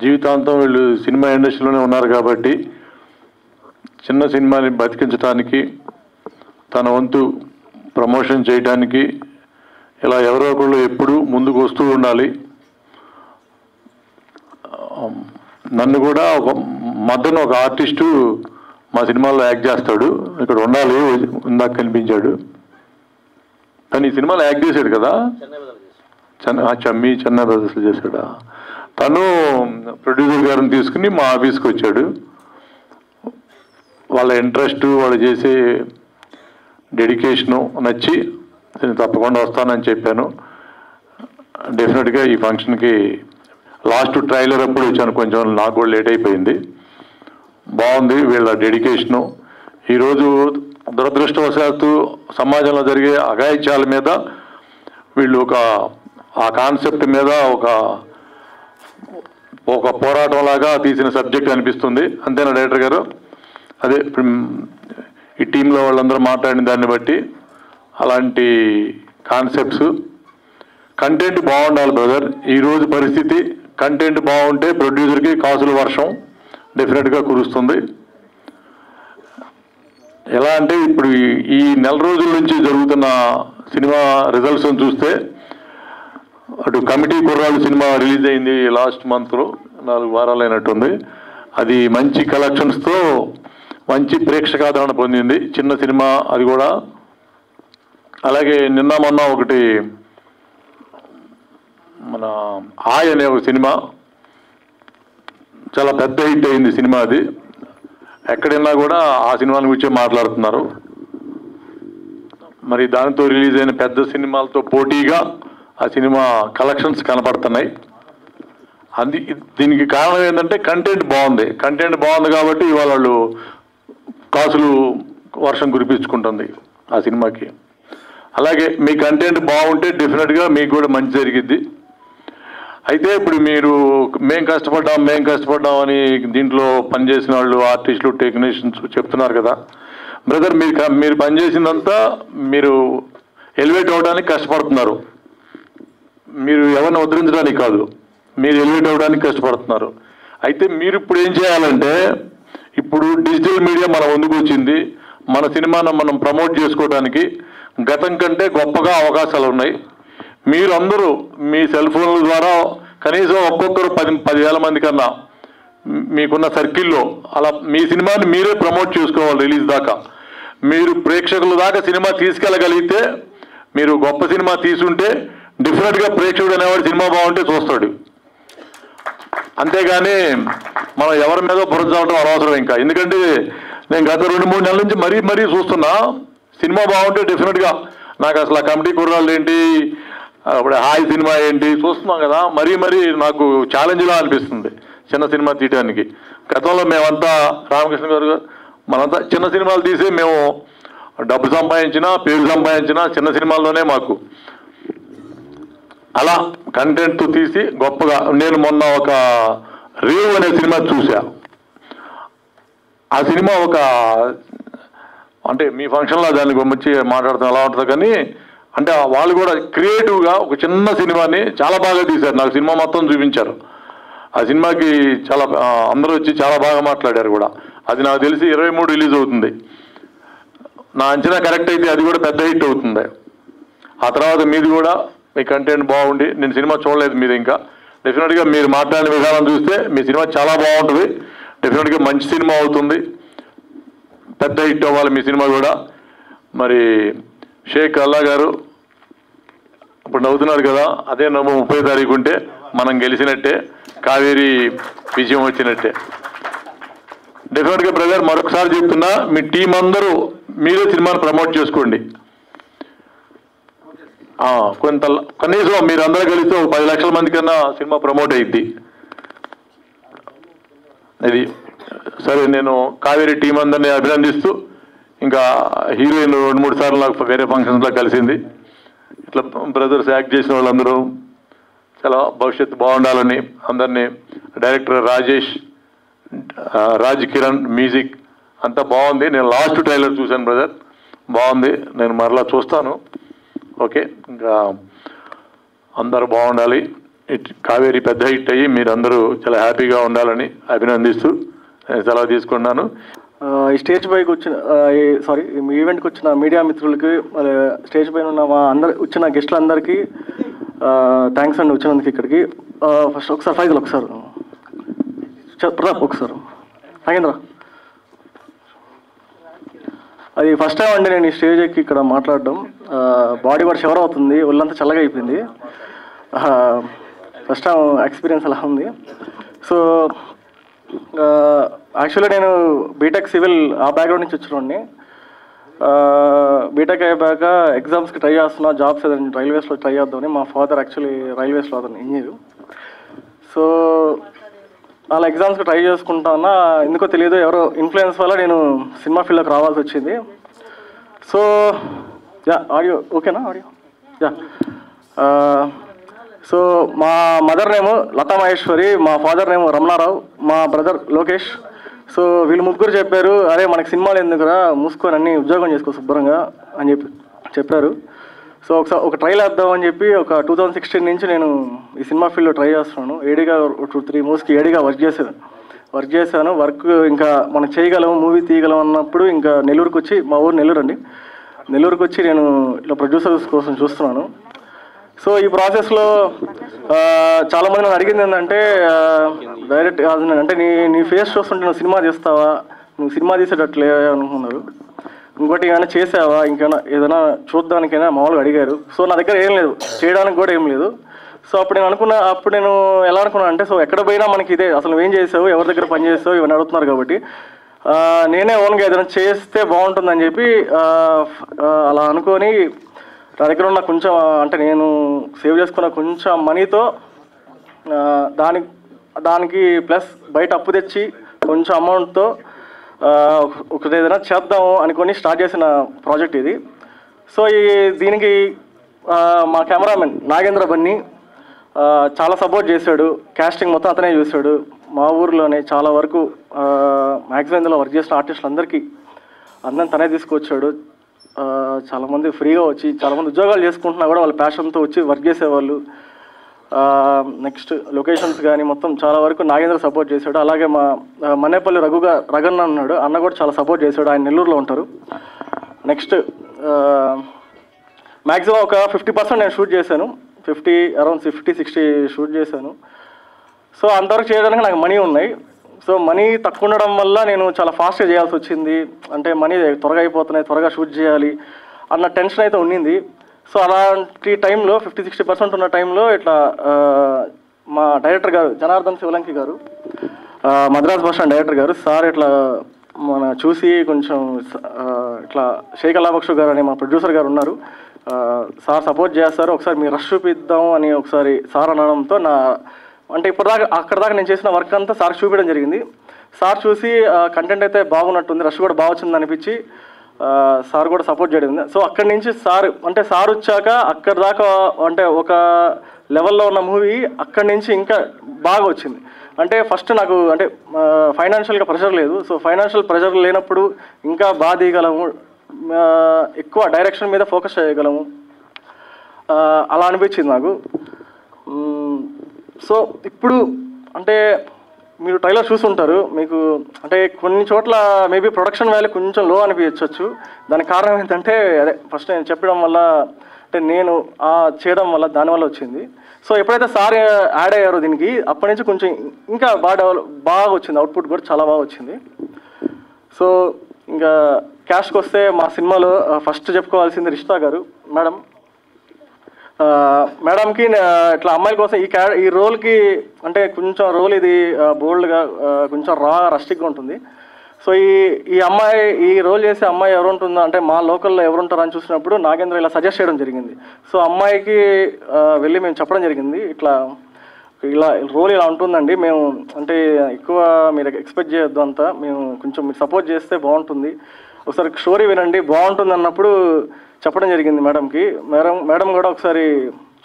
Speaker 4: జీవితాంతం వీళ్ళు సినిమా ఇండస్ట్రీలోనే ఉన్నారు కాబట్టి చిన్న సినిమాని బతికించడానికి, తన వంతు ప్రమోషన్ చేయడానికి ఇలా ఎవరో ఒకళ్ళు ఎప్పుడూ ముందుకు వస్తూ ఉండాలి. నన్ను కూడా ఒక ఆర్టిస్టు మా సినిమాలో యాక్ట్ చేస్తాడు, ఇక్కడ ఉండాలి, ఇందాక కనిపించాడు. తను ఈ సినిమాలో యాక్ట్ చేశాడు కదా, చెన్నై బ్రదర్స్లో చేశాడా. తను ప్రొడ్యూసర్ గారిని తీసుకుని మా ఆఫీస్కి వచ్చాడు. వాళ్ళ ఇంట్రెస్ట్, వాళ్ళు చేసే డెడికేషను నచ్చి నేను తప్పకుండా వస్తానని చెప్పాను. డెఫినెట్గా ఈ ఫంక్షన్కి లాస్ట్ ట్రైలర్ అప్పుడు వచ్చాను, కొంచెం నాకు కూడా లేట్ అయిపోయింది. బాగుంది వీళ్ళ డెడికేషను. ఈరోజు దురదృష్టవశాత్తు సమాజంలో జరిగే అఘాయిత్యాల మీద వీళ్ళు ఆ కాన్సెప్ట్ మీద ఒక పోరాటం లాగా తీసిన సబ్జెక్ట్ అనిపిస్తుంది. అంతేనా డైరెక్టర్ గారు? అదే ఈ టీంలో వాళ్ళందరూ మాట్లాడిన దాన్ని బట్టి అలాంటి కాన్సెప్ట్స్. కంటెంట్ బాగుండాలి బ్రదర్. ఈరోజు పరిస్థితి కంటెంట్ బాగుంటే ప్రొడ్యూసర్కి కాసుల వర్షం డెఫినెట్గా కురుస్తుంది. ఎలా అంటే ఇప్పుడు ఈ నెల రోజుల నుంచి జరుగుతున్న సినిమా రిజల్ట్స్ చూస్తే, అటు కమిటీ కుర్రాళ్ళు సినిమా రిలీజ్ అయింది లాస్ట్ మంత్లో, 4 వారాలు అయినట్టుంది. అది మంచి కలెక్షన్స్తో మంచి ప్రేక్షకాదరణ పొందింది. చిన్న సినిమా అది కూడా. అలాగే నిన్న మొన్న ఒకటి మన ఆయ్ అనే ఒక సినిమా చాలా పెద్ద హిట్ అయింది సినిమా. అది ఎక్కడైనా కూడా ఆ సినిమాని గురించి మాట్లాడుతున్నారు. మరి దానితో రిలీజ్ అయిన పెద్ద సినిమాలతో పోటీగా ఆ సినిమా కలెక్షన్స్ కనపడుతున్నాయి. దీనికి కారణం ఏంటంటే కంటెంట్ బాగుంది. కంటెంట్ బాగుంది కాబట్టి ఇవాళ వాళ్ళు కాసులు వర్షం కురిపించుకుంటుంది ఆ సినిమాకి. అలాగే మీ కంటెంట్ బాగుంటే డెఫినెట్గా మీకు కూడా మంచి జరిగిద్ది. అయితే ఇప్పుడు మేము కష్టపడ్డాం అని దీంట్లో పనిచేసిన వాళ్ళు, ఆర్టిస్టులు, టెక్నీషియన్స్ చెప్తున్నారు కదా బ్రదర్. మీరు పనిచేసిందంతా మీరు ఎలివేట్ అవ్వడానికి కష్టపడుతున్నారు. మీరు ఎవరిని ఉద్ధరించడానికి కాదు, మీరు ఎలివేట్ అవ్వడానికి కష్టపడుతున్నారు. అయితే మీరు ఇప్పుడు ఏం చేయాలంటే, ఇప్పుడు డిజిటల్ మీడియా మన ముందుకు వచ్చింది. మన సినిమాను మనం ప్రమోట్ చేసుకోవడానికి గతం కంటే గొప్పగా అవకాశాలు ఉన్నాయి. మీరందరూ మీ సెల్ ఫోన్ల ద్వారా కనీసం ఒక్కొక్కరు 10,000 మంది కన్నా మీకున్న సర్కిల్లో అలా మీ సినిమాని మీరే ప్రమోట్ చేసుకోవాలి. రిలీజ్ దాకా మీరు ప్రేక్షకుల దాకా సినిమా తీసుకెళ్ళగలిగితే, మీరు గొప్ప సినిమా తీసుంటే డెఫినెట్గా ప్రేక్షకుడు అనేవాడు సినిమా బాగుంటే చూస్తాడు. అంతేగాని మనం ఎవరి మీద బురదవడం అనవసరం ఇంకా. ఎందుకంటే నేను గత 2-3 నెలల నుంచి మరీ చూస్తున్నా, సినిమా బాగుంటే డెఫినెట్గా నాకు అసలు ఆ కమిటీ కుర్రాళ్ళు ఏంటి, అప్పుడు హాయ్ సినిమా ఏంటి చూస్తున్నాం కదా, మరీ నాకు ఛాలెంజ్లా అనిపిస్తుంది చిన్న సినిమా తీయడానికి. గతంలో మేమంతా రామకృష్ణ గారు మనంతా చిన్న సినిమాలు తీసి మేము డబ్బు సంపాదించినా పేరు సంపాదించినా చిన్న సినిమాల్లోనే మాకు అలా కంటెంట్ తీసి గొప్పగా. నేను మొన్న ఒక రేవ్ అనే సినిమా చూసా. ఆ సినిమా అంటే మీ ఫంక్షన్లో దాన్ని గురించి మాట్లాడుతాం ఎలా ఉంటుందో కానీ, అంటే వాళ్ళు కూడా క్రియేటివ్గా ఒక చిన్న సినిమాని చాలా బాగా తీశారు. నాకు సినిమా మొత్తం చూపించారు. ఆ సినిమాకి చాలా అందరూ వచ్చి చాలా బాగా మాట్లాడారు కూడా. అది నాకు తెలిసి 23 రిలీజ్ అవుతుంది. నా అంచనా కరెక్ట్ అయితే అది కూడా పెద్ద హిట్ అవుతుంది. ఆ తర్వాత మీది కూడా మీ కంటెంట్ బాగుండి, నేను సినిమా చూడలేదు మీది ఇంకా, డెఫినెట్గా మీరు మాట్లాడిన విధానం చూస్తే మీ సినిమా చాలా బాగుంటుంది. డెఫినెట్గా మంచి సినిమా అవుతుంది, పెద్ద హిట్ అవ్వాలి మీ సినిమా కూడా. మరి షేక్ అల్లా గారు ఇప్పుడు నవ్వుతున్నారు కదా, అదే నవ్వు 30వ తారీఖు ఉంటే మనం గెలిచినట్టే, కావేరీ విజయం వచ్చినట్టే. డెఫినెట్గా బ్రదర్ మరొకసారి చెప్తున్నా, మీ టీం అందరూ మీరే సినిమాను ప్రమోట్ చేసుకోండి. కనీసం మీరు అందరూ కలిస్తే 10 లక్షల మంది కన్నా సినిమా ప్రమోట్ అయ్యిద్ది. అది సరే. నేను కావేరీ టీం అందరినీ అభినందిస్తూ, ఇంకా హీరోయిన్ 2-3 సార్లు నాకు వేరే ఫంక్షన్స్లో కలిసింది. ఇట్లా బ్రదర్స్ యాక్ట్ చేసిన వాళ్ళందరూ చాలా భవిష్యత్తు బాగుండాలని అందరినీ, డైరెక్టర్ రాజేష్, రాజ్ కిరణ్, మ్యూజిక్ అంతా బాగుంది. నేను లాస్ట్ ట్రైలర్ చూశాను బ్రదర్, బాగుంది. నేను మరలా చూస్తాను. ఓకే, ఇంకా అందరూ బాగుండాలి. కావేరీ పెద్ద హిట్ అయ్యి మీరందరూ చాలా హ్యాపీగా ఉండాలని అభినందిస్తూ నేను సెలవు తీసుకున్నాను.
Speaker 8: ఈ స్టేజ్ పైకి వచ్చిన మీ ఈవెంట్కి వచ్చిన మీడియా మిత్రులకి, స్టేజ్ పైన ఉన్న మా వచ్చిన గెస్టులందరికీ థ్యాంక్స్ అండి వచ్చినందుకు ఇక్కడికి. ఫస్ట్ ఒకసారి ఫైజల్ ఒకసారి నాగేంద్ర, అది ఫస్ట్ టైం అండి నేను ఈ స్టేజ్ ఎక్కి ఇక్కడ మాట్లాడడం. బాడీ కూడా షవర్ అవుతుంది, ఒళ్ళంతా చల్లగా అయిపోయింది. ఫస్ట్ టైం ఎక్స్పీరియన్స్ అలా ఉంది. సో యాక్చువల్గా నేను బీటెక్ సివిల్ ఆ బ్యాక్గ్రౌండ్ నుంచి వచ్చినోడిని. బీటెక్ అయిపోయాక ఎగ్జామ్స్కి ట్రై చేస్తున్నా, జాబ్స్ ఏదైనా రైల్వేస్లో ట్రై చేద్దామని. మా ఫాదర్ యాక్చువల్లీ రైల్వేస్లో అతను ఇంజనీరు. సో అలా ఎగ్జామ్స్కి ట్రై చేసుకుంటా ఉన్నా, ఎందుకో తెలియదు ఎవరో ఇన్ఫ్లుయెన్స్ వల్ల నేను సినిమా ఫీల్డ్లోకి రావాల్సి వచ్చింది. సో యా ఆడియో ఓకేనా? Audio yeah. సో మా మదర్ నేము లతా మహేశ్వరి, మా ఫాదర్ నేము రమణారావు, మా బ్రదర్ లోకేష్. సో వీళ్ళు ముగ్గురు చెప్పారు, అరే మనకి సినిమాలు ఎందుకురా, మూసుకొని అన్ని ఉద్యోగం చేసుకో శుభ్రంగా అని చెప్పారు. సో ఒకసారి ఒక ట్రైల్ వేద్దామని చెప్పి ఒక 2016 నుంచి నేను ఈ సినిమా ఫీల్డ్లో ట్రై చేస్తున్నాను. ఏడీగా 2-3 మూవీస్కి ఏడీగా వర్క్ చేశాను. వర్క్ ఇంకా మనం చేయగలం, మూవీ తీయగలం అన్నప్పుడు ఇంకా నెల్లూరుకి వచ్చి, మా ఊరు నెల్లూరు అండి, నెల్లూరుకి వచ్చి నేను ఇట్లా ప్రొడ్యూసర్స్ కోసం చూస్తున్నాను. సో ఈ ప్రాసెస్లో చాలామంది నన్ను అడిగింది ఏంటంటే, డైరెక్ట్ అంటే నీ ఫేస్ చూస్తుంటే నువ్వు సినిమా తీస్తావా, నువ్వు సినిమా తీసేటట్లే అనుకున్నారు. ఇంకోటి ఏమైనా చేసావా, ఇంకైనా ఏదైనా చూడడానికైనా మామూలుగా అడిగారు. సో నా దగ్గర ఏం లేదు, చేయడానికి కూడా ఏం లేదు. సో అప్పుడు నేను ఎలా అనుకున్నాను అంటే, సో ఎక్కడ పోయినా మనకి ఇదే, అసలు నువ్వేం చేసావు, ఎవరి దగ్గర పని చేసావు, ఇవన్నీ అడుగుతున్నారు కాబట్టి నేనే ఓన్గా ఏదైనా చేస్తే బాగుంటుందని చెప్పి అలా అనుకొని నా దగ్గర ఉన్న కొంచెం, అంటే నేను సేవ్ చేసుకున్న కొంచెం మనీతో దానికి ప్లస్ బయట అప్పు తెచ్చి కొంచెం అమౌంట్తో ఒకటి ఏదైనా చేద్దాము అనుకొని స్టార్ట్ చేసిన ప్రాజెక్ట్ ఇది. సో దీనికి మా కెమెరామెన్ నాగేంద్ర బన్నీ చాలా సపోర్ట్ చేశాడు. కాస్టింగ్ మొత్తం అతనే చూశాడు. మా ఊర్లోనే చాలా వరకు మ్యాక్సిమం ఇందులో వర్క్ చేసిన ఆర్టిస్టులందరికీ అందరం తనే తీసుకొచ్చాడు. చాలామంది ఫ్రీగా వచ్చి, చాలామంది ఉద్యోగాలు చేసుకుంటున్నా కూడా వాళ్ళ ప్యాషన్తో వచ్చి వర్క్ చేసేవాళ్ళు. నెక్స్ట్ లొకేషన్స్ కానీ మొత్తం చాలా వరకు నాగేంద్ర సపోర్ట్ చేశాడు. అలాగే మా మనేపల్లి రఘన్న ఉన్నాడు, అన్న కూడా చాలా సపోర్ట్ చేశాడు. ఆయన నెల్లూరులో ఉంటారు. నెక్స్ట్ మ్యాక్సిమం ఒక 50% నేను షూట్ చేశాను, అరౌండ్ 50-60 షూట్ చేశాను. సో అంతవరకు చేయడానికి నాకు మనీ ఉన్నాయి. సో మనీ తక్కువ ఉండడం వల్ల నేను చాలా ఫాస్ట్గా చేయాల్సి వచ్చింది. అంటే మనీ త్వరగా అయిపోతున్నాయి, త్వరగా షూట్ చేయాలి అన్న టెన్షన్ అయితే ఉండింది. సో అలాంటి టైంలో 50-60% ఉన్న టైంలో ఇట్లా మా డైరెక్టర్ గారు జనార్దన్ శివలంకి గారు, మద్రాస్ బస్ స్టాండ్ డైరెక్టర్ గారు, సార్ ఇట్లా మన చూసి కొంచెం ఇట్లా షేక్ అల్లాబక్షు గారు అని మా ప్రొడ్యూసర్ గారు ఉన్నారు, సార్ సపోర్ట్ చేస్తారు, ఒకసారి మీరు రష్ చూపిద్దాం అని ఒకసారి సార్ అనడంతో అంటే ఇప్పటిదాకా అక్కడ దాకా నేను చేసిన వర్క్ అంతా సార్ చూపించడం జరిగింది. సార్ చూసి కంటెంట్ అయితే బాగున్నట్టుంది, రష్ కూడా బాగా వచ్చింది అనిపించి సార్ కూడా సపోర్ట్ చేయడం. సో అక్కడి నుంచి సార్ వచ్చాక అక్కడ దాకా అంటే ఒక లెవెల్లో ఉన్న మూవీ అక్కడి నుంచి ఇంకా బాగా వచ్చింది. అంటే ఫస్ట్ నాకు అంటే ఫైనాన్షియల్గా ప్రెషర్ లేదు. సో ఫైనాన్షియల్ ప్రెషర్ లేనప్పుడు ఇంకా బాగా తీయగలము, ఎక్కువ డైరెక్షన్ మీద ఫోకస్ చేయగలము, అలా అనిపించింది నాకు. సో ఇప్పుడు అంటే మీరు ట్రైలర్ చూస్తుంటారు, మీకు అంటే కొన్ని చోట్ల మేబీ ప్రొడక్షన్ వాల్యూ కొంచెం లో అనిపించవచ్చు. దానికి కారణం ఏంటంటే అదే ఫస్ట్ నేను చెప్పడం వల్ల, అంటే నేను చేయడం వల్ల దానివల్ల వచ్చింది. సో ఎప్పుడైతే సార్ యాడ్ అయ్యారో దీనికి, అప్పటి నుంచి కొంచెం ఇంకా బాగా వచ్చింది, అవుట్పుట్ కూడా చాలా బాగా వచ్చింది. సో ఇంకా క్యాష్కి వస్తే మా సినిమాలో ఫస్ట్ చెప్పుకోవాల్సింది రిషితా గారు మేడం. మేడంకి ఇట్లా అమ్మాయిల కోసం ఈ రోల్కి అంటే కొంచెం రోల్ ఇది బోల్డ్గా కొంచెం రస్టిక్గా ఉంటుంది. సో ఈ అమ్మాయి ఈ రోల్ చేసే అమ్మాయి ఎవరు ఉంటుందో అంటే మా లోకల్లో ఎవరు ఉంటారని చూసినప్పుడు నాగేంద్ర ఇలా సజెస్ట్ చేయడం జరిగింది. సో అమ్మాయికి వెళ్ళి మేము చెప్పడం జరిగింది, ఇలా రోల్ ఇలా ఉంటుందండి, మేము అంటే ఎక్కువ మీరు ఎక్స్పెక్ట్ చేయొద్దు అంతా, మేము కొంచెం మీరు సపోర్ట్ చేస్తే బాగుంటుంది, ఒకసారి స్టోరీ వినండి బాగుంటుంది అన్నప్పుడు చెప్పడం జరిగింది మేడంకి. మేడం కూడా ఒకసారి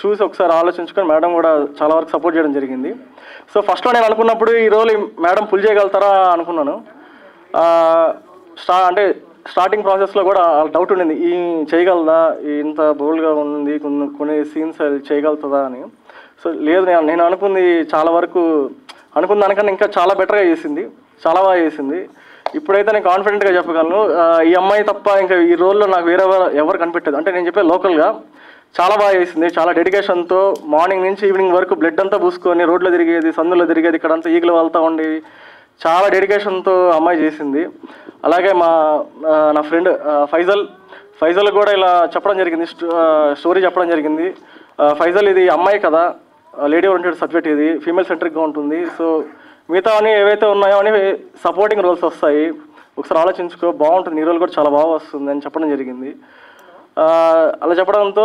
Speaker 8: చూసి ఒకసారి ఆలోచించుకొని మేడం కూడా చాలా వరకు సపోర్ట్ చేయడం జరిగింది. సో ఫస్ట్లో నేను అనుకున్నప్పుడు ఈ రోల్ మేడం పుల్ చేయగలుగుతారా అనుకున్నాను. అంటే స్టార్టింగ్ ప్రాసెస్లో కూడా డౌట్ ఉండింది, ఈ చేయగలదా, ఇంత బోల్డ్గా ఉంది, కొన్ని సీన్స్ చేయగలుగుతుందా అని. సో లేదు, నేను అనుకుంది చాలా వరకు అనుకున్న దానికన్నా ఇంకా చాలా బెటర్గా చేసింది, చాలా బాగా చేసింది. ఇప్పుడైతే నేను కాన్ఫిడెంట్గా చెప్పగలను, ఈ అమ్మాయి తప్ప ఇంకా ఈ రోల్లో నాకు వేరే ఎవరు కనిపెట్టదు. అంటే నేను చెప్పే లోకల్గా చాలా బాగా చేసింది, చాలా డెడికేషన్తో మార్నింగ్ నుంచి ఈవినింగ్ వరకు బ్లడ్ అంతా పూసుకొని రోడ్లో తిరిగేది, సందులో తిరిగేది, ఇక్కడంతా ఈగలు వెళ్తూ ఉండేది, చాలా డెడికేషన్తో అమ్మాయి చేసింది. అలాగే నా ఫ్రెండ్ ఫైజల్ కూడా ఇలా చెప్పడం జరిగింది, స్టోరీ చెప్పడం జరిగింది. ఫైజల్ ఇది అమ్మాయి కదా, లేడీ ఓరియంటెడ్ సబ్జెక్ట్, ఇది ఫీమేల్ సెంట్రిక్గా ఉంటుంది. సో మిగతా అని ఏవైతే ఉన్నాయో అని సపోర్టింగ్ రోల్స్ వస్తాయి, ఒకసారి ఆలోచించుకో బాగుంటుంది, ఈ రోల్ కూడా చాలా బాగా వస్తుంది అని చెప్పడం జరిగింది. అలా చెప్పడంతో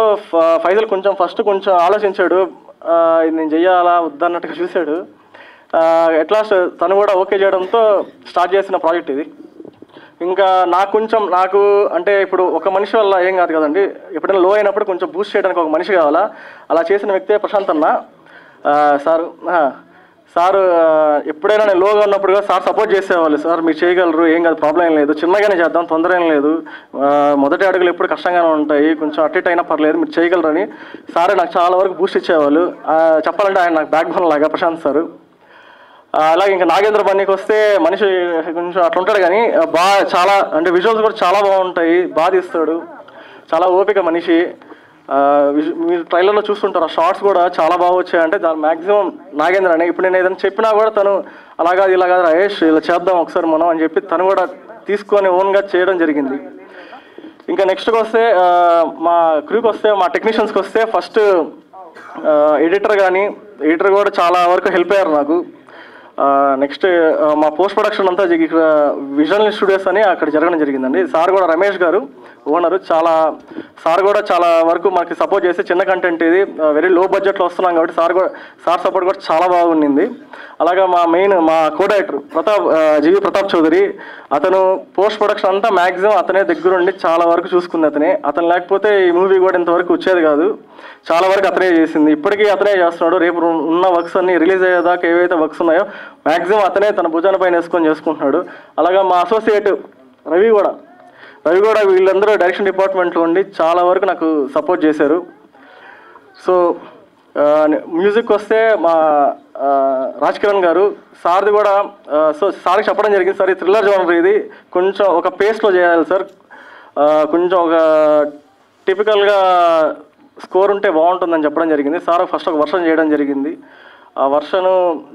Speaker 8: ఫైజల్ కొంచెం ఫస్ట్ కొంచెం ఆలోచించాడు, ఇది నేను చెయ్యాలా వద్దన్నట్టుగా చూశాడు. ఎట్లా తను కూడా ఓకే చేయడంతో స్టార్ట్ చేసిన ప్రాజెక్ట్ ఇది. ఇంకా నాకు అంటే ఇప్పుడు ఒక మనిషి వల్ల ఏం కాదు కదండి, ఎప్పుడైనా లో అయినప్పుడు కొంచెం బూస్ట్ చేయడానికి ఒక మనిషి కావాలా. అలా చేసిన వ్యక్తే ప్రశాంత్ అన్న. సార్ ఎప్పుడైనా నేను లోగా ఉన్నప్పుడు సార్ సపోర్ట్ చేసేవాళ్ళు. సార్ మీరు చేయగలరు, ఏం కాదు, ప్రాబ్లం ఏం లేదు, చిన్నగానే చేద్దాం, తొందర ఏం లేదు, మొదటి అడుగులు ఎప్పుడు కష్టంగానే ఉంటాయి, కొంచెం అటు ఇటు అయినా పర్లేదు, మీరు చేయగలరని సారే నాకు చాలా వరకు బూస్ట్ ఇచ్చేవాళ్ళు. చెప్పాలంటే ఆయన నాకు బ్యాక్ బోన్ లాగా ప్రశాంత్ సార్. అలాగే ఇంకా నాగేంద్ర బన్నీకి వస్తే మనిషి కొంచెం అట్లా ఉంటాడు, కానీ బాగా చాలా అంటే విజువల్స్ కూడా చాలా బాగుంటాయి, బాగా తీస్తాడు, చాలా ఓపిక మనిషి. మీరు ట్రైలర్లో చూస్తుంటారు, ఆ షార్ట్స్ కూడా చాలా బాగా వచ్చాయంటే దాని మ్యాక్సిమం నాగేంద్ర అని. ఇప్పుడు నేను ఏదైనా చెప్పినా కూడా తను అలాగా ఇలాగా రాయేష్ ఇలా చేద్దాం ఒకసారి మనం అని చెప్పి తను కూడా తీసుకొని ఓన్గా చేయడం జరిగింది. ఇంకా నెక్స్ట్కి వస్తే మా క్రూకి వస్తే, మా టెక్నీషియన్స్కి వస్తే ఫస్ట్ ఎడిటర్ కూడా చాలా వరకు హెల్ప్ అయ్యారు నాకు. నెక్స్ట్ మా పోస్ట్ ప్రొడక్షన్ అంతా ఇక్కడ విజన్ స్టూడియోస్ అని అక్కడ జరగడం జరిగిందండి. సార్ కూడా రమేష్ గారు ఓనరు, సార్ కూడా చాలా వరకు మనకి సపోర్ట్ చేస్తే, చిన్న కంటెంట్ ఇది వెరీ లో బడ్జెట్లో వస్తున్నాం కాబట్టి సార్ సపోర్ట్ కూడా చాలా బాగుండింది. అలాగా మా కో డైరెక్టర్ జీవి ప్రతాప్ చౌదరి, అతను పోస్ట్ ప్రొడక్షన్ అంతా మ్యాక్సిమం అతనే దగ్గరుండి చాలా వరకు చూసుకుంది. అతను లేకపోతే ఈ మూవీ కూడా ఇంతవరకు వచ్చేది కాదు, చాలా వరకు అతనే చేసింది. ఇప్పటికీ అతనే చేస్తున్నాడు. రేపు ఉన్న వర్క్స్ అన్ని రిలీజ్ అయ్యేదాకా ఏవైతే వర్క్స్ ఉన్నాయో మ్యాక్సిమం అతనే తన భుజాన పైన వేసుకొని చేసుకుంటున్నాడు. అలాగా మా అసోసియేట్ రవి కూడా వీళ్ళందరూ డైరెక్షన్ డిపార్ట్మెంట్లో ఉండి చాలా వరకు నాకు సపోర్ట్ చేశారు. సో మ్యూజిక్ వస్తే మా రాజ్ కిరణ్ గారు, సార్ది కూడా సార్కి చెప్పడం జరిగింది, సార్ ఈ థ్రిల్లర్ జోనర్ ఇది కొంచెం ఒక పేస్ట్లో చేయాలి సార్, కొంచెం ఒక టిపికల్గా స్కోర్ ఉంటే బాగుంటుందని చెప్పడం జరిగింది. సార్ ఫస్ట్ ఒక వర్షన్ చేయడం జరిగింది. ఆ వర్షను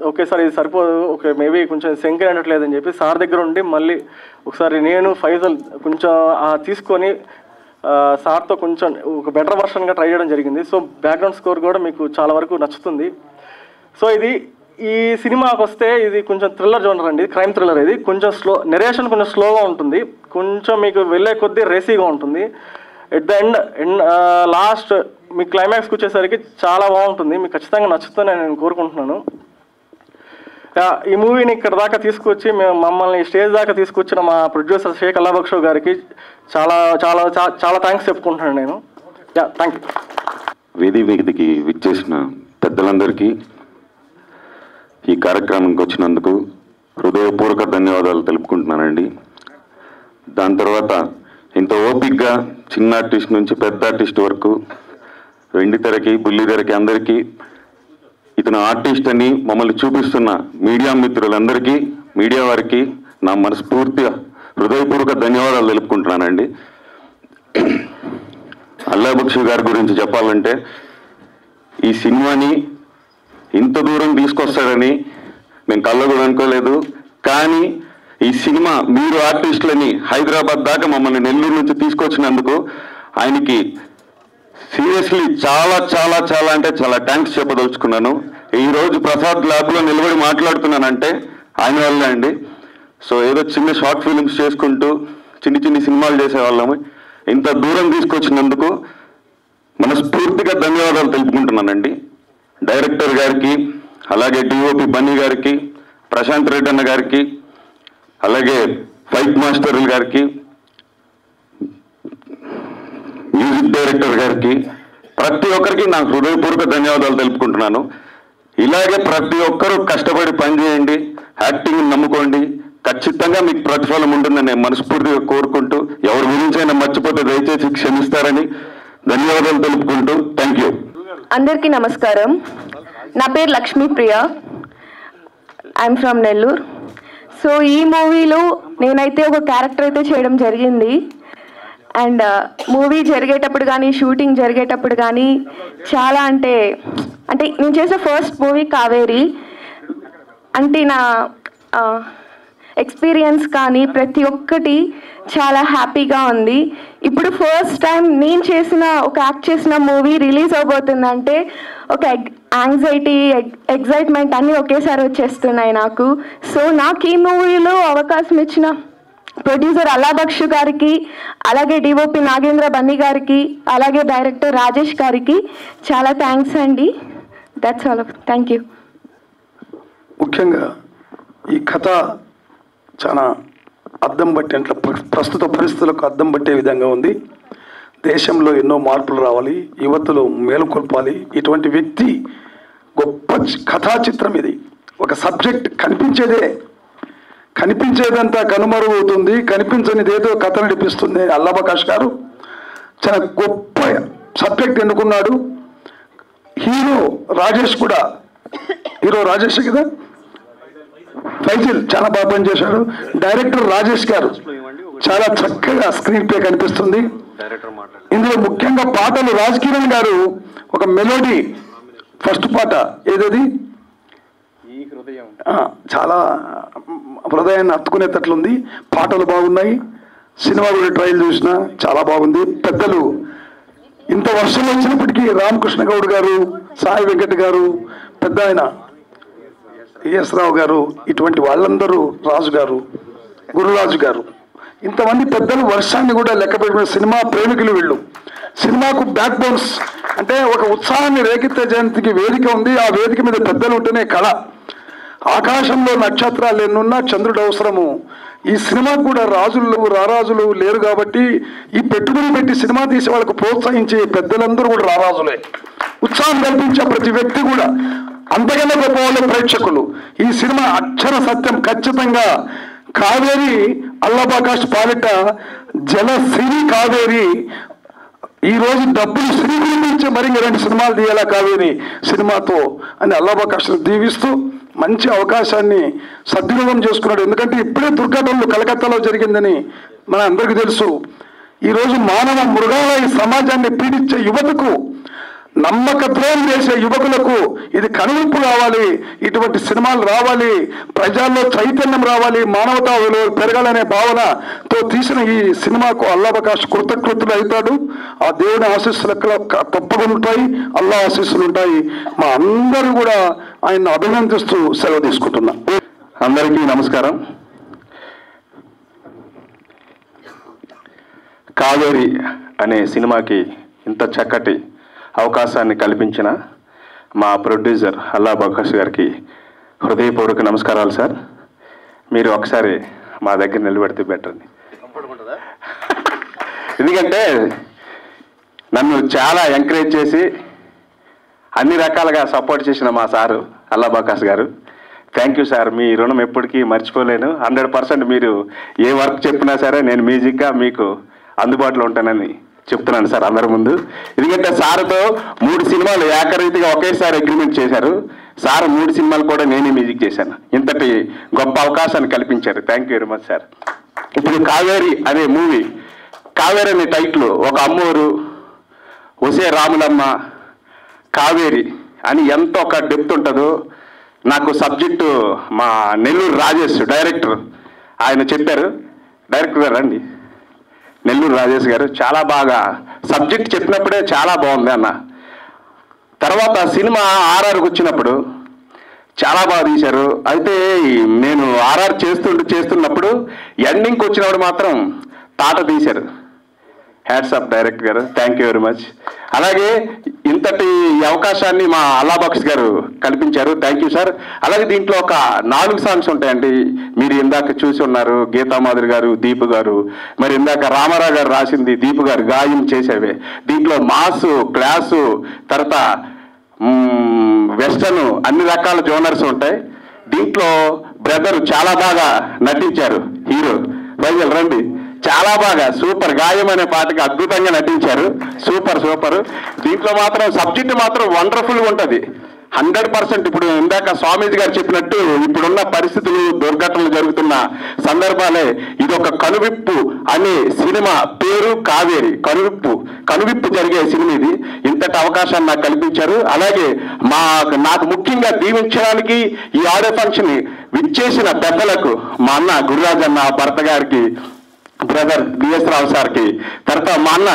Speaker 8: ఓకే సార్ ఇది సరిపోదు, ఓకే మేబీ కొంచెం శంక అయినట్లేదని చెప్పి సార్ దగ్గర ఉండి మళ్ళీ ఒకసారి నేను ఫైజల్ కొంచెం తీసుకొని సార్తో కొంచెం ఒక బెటర్ వర్షన్గా ట్రై చేయడం జరిగింది. సో బ్యాక్గ్రౌండ్ స్కోర్ కూడా మీకు చాలా వరకు నచ్చుతుంది. సో ఈ సినిమాకి వస్తే ఇది కొంచెం థ్రిల్లర్ జోనర్ అండి, క్రైమ్ థ్రిల్లర్. ఇది కొంచెం నెరేషన్ కొంచెం స్లోగా ఉంటుంది, కొంచెం మీకు వెళ్ళే కొద్దీ రేసీగా ఉంటుంది. ఎట్ ద ఎండ్ లాస్ట్ మీ క్లైమాక్స్కి వచ్చేసరికి చాలా బాగుంటుంది, మీకు ఖచ్చితంగా నచ్చుతుందని నేను కోరుకుంటున్నాను. ఈ మూవీని ఇక్కడ దాకా తీసుకొచ్చి మమ్మల్ని స్టేజ్ దాకా తీసుకొచ్చిన మా ప్రొడ్యూసర్ షేక్ అల్లాబక్ష్ గారికి చాలా చాలా చాలా థ్యాంక్స్ చెప్పుకుంటున్నాను నేను. Thank you.
Speaker 6: వేది వేదికి విచ్చేసిన పెద్దలందరికీ, ఈ కార్యక్రమానికి వచ్చినందుకు హృదయపూర్వక ధన్యవాదాలు తెలుపుకుంటున్నానండి. దాని తర్వాత ఇంత ఓపిక్గా చిన్న ఆర్టిస్ట్ నుంచి పెద్ద ఆర్టిస్ట్ వరకు వెండితెరకి బుల్లితెరకి అందరికీ ఇతను ఆర్టిస్ట్ అని మమ్మల్ని చూపిస్తున్న మీడియా మిత్రులందరికీ, మీడియా వారికి నా మనస్ఫూర్తిగా హృదయపూర్వక ధన్యవాదాలు తెలుపుకుంటున్నానండి. అల్లాబక్ష్ గారి గురించి చెప్పాలంటే ఈ సినిమాని ఇంత దూరం తీసుకొస్తాడని మేము కళ్ళ కూడా అనుకోలేదు. కానీ ఈ సినిమా మీరు ఆర్టిస్టులని హైదరాబాద్ దాకా మమ్మల్ని నెల్లూరు నుంచి తీసుకొచ్చినందుకు ఆయనకి సీరియస్లీ చాలా చాలా చాలా అంటే చాలా థ్యాంక్స్ చెప్పదలుచుకున్నాను. ఈరోజు ప్రసాద్ ల్యాబ్లో నిలబడి మాట్లాడుతున్నానంటే ఆయన వల్లే అండి. సో ఏదో చిన్న షార్ట్ ఫిలిమ్స్ చేసుకుంటూ చిన్ని సినిమాలు చేసేవాళ్ళము, ఇంత దూరం తీసుకొచ్చినందుకు మనస్ఫూర్తిగా ధన్యవాదాలు తెలుపుకుంటున్నానండి. డైరెక్టర్ గారికి, అలాగే డిఓపి బన్నీ గారికి, ప్రశాంత్ రెడ్డి అన్న గారికి, అలాగే ఫైట్ మాస్టర్ల గారికి, మ్యూజిక్ డైరెక్టర్ గారికి, ప్రతి ఒక్కరికి నా హృదయపూర్వక ధన్యవాదాలు తెలుపుకుంటున్నాను. ఇలాగే ప్రతి ఒక్కరూ కష్టపడి పనిచేయండి, యాక్టింగ్ నమ్ముకోండి, ఖచ్చితంగా మీకు ప్రతిఫలం ఉంటుందని నేను మనస్ఫూర్తిగా కోరుకుంటూ, ఎవరి గురించైనా మర్చిపోతే దయచేసి క్షమిస్తారని ధన్యవాదాలు తెలుపుకుంటూ థ్యాంక్ యూ.
Speaker 2: అందరికీ నమస్కారం. నా పేరు Lakshmipriya, I'm from Nellore. So ఈ మూవీలో నేనైతే ఒక క్యారెక్టర్ అయితే చేయడం జరిగింది. అండ్ మూవీ జరిగేటప్పుడు కానీ, షూటింగ్ జరిగేటప్పుడు కానీ చాలా అంటే నేను చేసే ఫస్ట్ మూవీ కావేరి. అంటే నా ఎక్స్పీరియన్స్ కానీ ప్రతి ఒక్కటి చాలా హ్యాపీగా ఉంది. ఇప్పుడు ఫస్ట్ టైం నేను యాక్ట్ చేసిన మూవీ రిలీజ్ అవబోతుందంటే ఒక యాంగ్జైటీ, ఎగ్జైట్మెంట్ అన్నీ ఒకేసారి వచ్చేస్తున్నాయి నాకు. సో నాకు ఈ మూవీలో అవకాశం ఇచ్చిన ప్రొడ్యూసర్ అల్లాబక్ష్ గారికి, అలాగే డిఓపి నాగేంద్ర బన్నీ గారికి, అలాగే డైరెక్టర్ రాజేష్ గారికి చాలా థ్యాంక్స్ అండి.
Speaker 9: That's all. Thank you.
Speaker 10: ముఖ్యంగా ఈ కథ చాలా అద్దం పట్టేంట్లో ప్రస్తుత పరిస్థితులకు అద్దం పట్టే విధంగా ఉంది. దేశంలో ఎన్నో మార్పులు రావాలి, యువతలు మేలుకొల్పాలి. ఇటువంటి వ్యక్తి గొప్ప కథా చిత్రం ఇది. ఒక సబ్జెక్ట్ కనిపించేదంతా కనుమరుగవుతుంది, కనిపించనిదేదో కథ నడిపిస్తుంది. అల్లా ప్రకాష్ గారు చాలా గొప్ప సబ్జెక్ట్ ఎన్నుకున్నాడు. హీరో రాజేష్ కూడా, హీరో రాజేష్ కదా, ఫైజల్ చాలా బాగా పనిచేశాడు. డైరెక్టర్ రాజేష్ గారు చాలా చక్కగా స్క్రీన్ ప్లే కనిపిస్తుంది. ఇందులో ముఖ్యంగా పాటలు రాజ్ కిరణ్ గారు ఒక మెలోడీ ఫస్ట్ పాట ఏదది చాలా హృదయాన్ని హత్తుకునేటట్లుంది. పాటలు బాగున్నాయి. సినిమా కూడా ట్రయల్ చూసినా చాలా బాగుంది. పెద్దలు ఇంత వర్షం వచ్చినప్పటికీ రామకృష్ణ గౌడ్ గారు, సాయి వెంకట్ గారు, పెద్ద ఆయన ఎస్ రావు గారు, ఇటువంటి వాళ్ళందరూ, రాజు గారు, గురురాజు గారు, ఇంతమంది పెద్దలు వర్షాన్ని కూడా లెక్క పెట్టుకున్న సినిమా ప్రేమికులు వీళ్ళు. సినిమాకు బ్యాక్ బోన్స్ అంటే ఒక ఉత్సాహాన్ని రేకెత్తించడానికి వేదిక ఉంది. ఆ వేదిక మీద పెద్దలు ఉంటేనే కళ. ఆకాశంలో నక్షత్రాలు ఎన్నున్నా చంద్రుడు అవసరము. ఈ సినిమాకు కూడా రాజులు రారాజులు లేరు కాబట్టి ఈ పెట్టుబడి పెట్టి సినిమా తీసే వాళ్ళకు ప్రోత్సహించే పెద్దలందరూ కూడా రారాజులే. ఉత్సాహం కల్పించే ప్రతి వ్యక్తి కూడా అంతకన్నా గొప్ప వాళ్ళ ప్రేక్షకులు. ఈ సినిమా అక్షర సత్యం. ఖచ్చితంగా కావేరి అల్లా ప్రకాష్ పాలిట జలసిరి కావేరి ఈరోజు డబ్బులు శ్రీకరించి మరింక 2 సినిమాలు తీయాలా కావేరి సినిమాతో అని అల్లా ప్రకాష్ను దీవిస్తూ మంచి అవకాశాన్ని సద్వినియోగం చేసుకున్నాడు. ఎందుకంటే ఇప్పుడే దుర్ఘటనలు కలకత్తాలో జరిగిందని మన అందరికీ తెలుసు. ఈరోజు మానవ మృగాల ఈ సమాజాన్ని పీడించే యువతకు, నమ్మక ద్రోహం చేసే యువకులకు ఇది కనువింపు కావాలి. ఇటువంటి సినిమాలు రావాలి, ప్రజల్లో చైతన్యం రావాలి, మానవతా విలువలు పెరగాలనే భావనతో తీసిన ఈ సినిమాకు అల్లా ప్రకాష్ కృతజ్ఞతలు అవుతాడు. ఆ దేవుని ఆశీస్సులు తప్పకుండా ఉంటాయి, అల్లా ఆశీస్సులు ఉంటాయి. మా అందరూ కూడా ఆయన్ని అభినందిస్తూ సెలవు తీసుకుంటున్నా.
Speaker 11: అందరికీ నమస్కారం. కావేరి అనే సినిమాకి ఇంత చక్కటి అవకాశాన్ని కల్పించిన మా ప్రొడ్యూసర్ అల్లా ప్రకాష్ గారికి హృదయపూర్వక నమస్కారాలు సార్. మీరు ఒకసారి మా దగ్గర నిలబెడితే బెటర్. ఎందుకంటే నన్ను చాలా ఎంకరేజ్ చేసి అన్ని రకాలుగా సపోర్ట్ చేసిన మా సారు అల్లా ప్రకాష్ గారు, థ్యాంక్ యూ సార్. మీ రుణం ఎప్పటికీ మర్చిపోలేను. 100% మీరు ఏ వర్క్ చెప్పినా సరే నేను మ్యూజిక్గా మీకు అందుబాటులో ఉంటానని చెప్తున్నాను సార్ అందరి ముందు. ఎందుకంటే సార్తో 3 సినిమాలు ఏకరీతిగా ఒకేసారి అగ్రిమెంట్ చేశారు. సార్ 3 సినిమాలు కూడా నేనే మ్యూజిక్ చేశాను. ఇంతటి గొప్ప అవకాశాన్ని కల్పించారు. Thank you very much sir. ఇప్పుడు కావేరి అనే మూవీ, కావేరి అనే టైటిల్ ఒక అమ్మోరు, ఒసే రాములమ్మ, కావేరి అని ఎంత ఒక డెప్త్ ఉంటుందో నాకు సబ్జెక్టు మా నెల్లూరు రాజేష్ డైరెక్టర్ ఆయన చెప్పారు. డైరెక్టర్ గారు రండి, నెల్లూరు రాజేష్ గారు చాలా బాగా సబ్జెక్ట్ చెప్పినప్పుడే చాలా బాగుంది అన్న. తర్వాత సినిమా ఆర్ఆర్కి వచ్చినప్పుడు చాలా బాగా తీశారు. అయితే నేను ఆర్ఆర్ చేస్తున్నప్పుడు ఎండింగ్కి వచ్చినప్పుడు మాత్రం తాట తీశారు. హ్యాట్స్ ఆఫ్ డైరెక్టర్ గారు, థ్యాంక్ యూ వెరీ మచ్. అలాగే ఇంతటి అవకాశాన్ని మా అల్లా ప్రకాష్ గారు కల్పించారు. Thank you sir. అలాగే దీంట్లో ఒక 4 సాంగ్స్ ఉంటాయండి. మీరు ఇందాక చూసి ఉన్నారు, గీతామాధురి గారు, దీపు గారు, మరి ఇందాక రామారావు గారు రాసింది, దీపు గారు గాయం చేసేవే. దీంట్లో మాసు, క్లాసు, తర్వాత వెస్టర్న్, అన్ని రకాల జోనర్స్ ఉంటాయి. దీంట్లో బ్రదర్ చాలా బాగా నటించారు. హీరో వైజల్ రండి, చాలా బాగా సూపర్. గాయం అనే పాటకి అద్భుతంగా నటించారు. Super super. దీంట్లో మాత్రం సబ్జెక్ట్ మాత్రం వండర్ఫుల్గా ఉంటుంది. 100%. ఇప్పుడు ఇందాక స్వామీజీ గారు చెప్పినట్టు ఇప్పుడున్న పరిస్థితులు, దుర్ఘటనలు జరుగుతున్న సందర్భాలే ఇది ఒక కనువిప్పు అనే సినిమా పేరు కావేరి. కనువిప్పు జరిగే సినిమా ఇది. ఇంతటి అవకాశాన్ని నాకు కల్పించారు. అలాగే నాకు ముఖ్యంగా దీవించడానికి ఈ ఆడియో ఫంక్షన్ విచ్చేసిన పెద్దలకు మా అన్న గురురాజ్ అన్న, భర్త గారికి, బ్రదర్ బిఎస్ రావు సార్కి, తర్వాత మా అన్న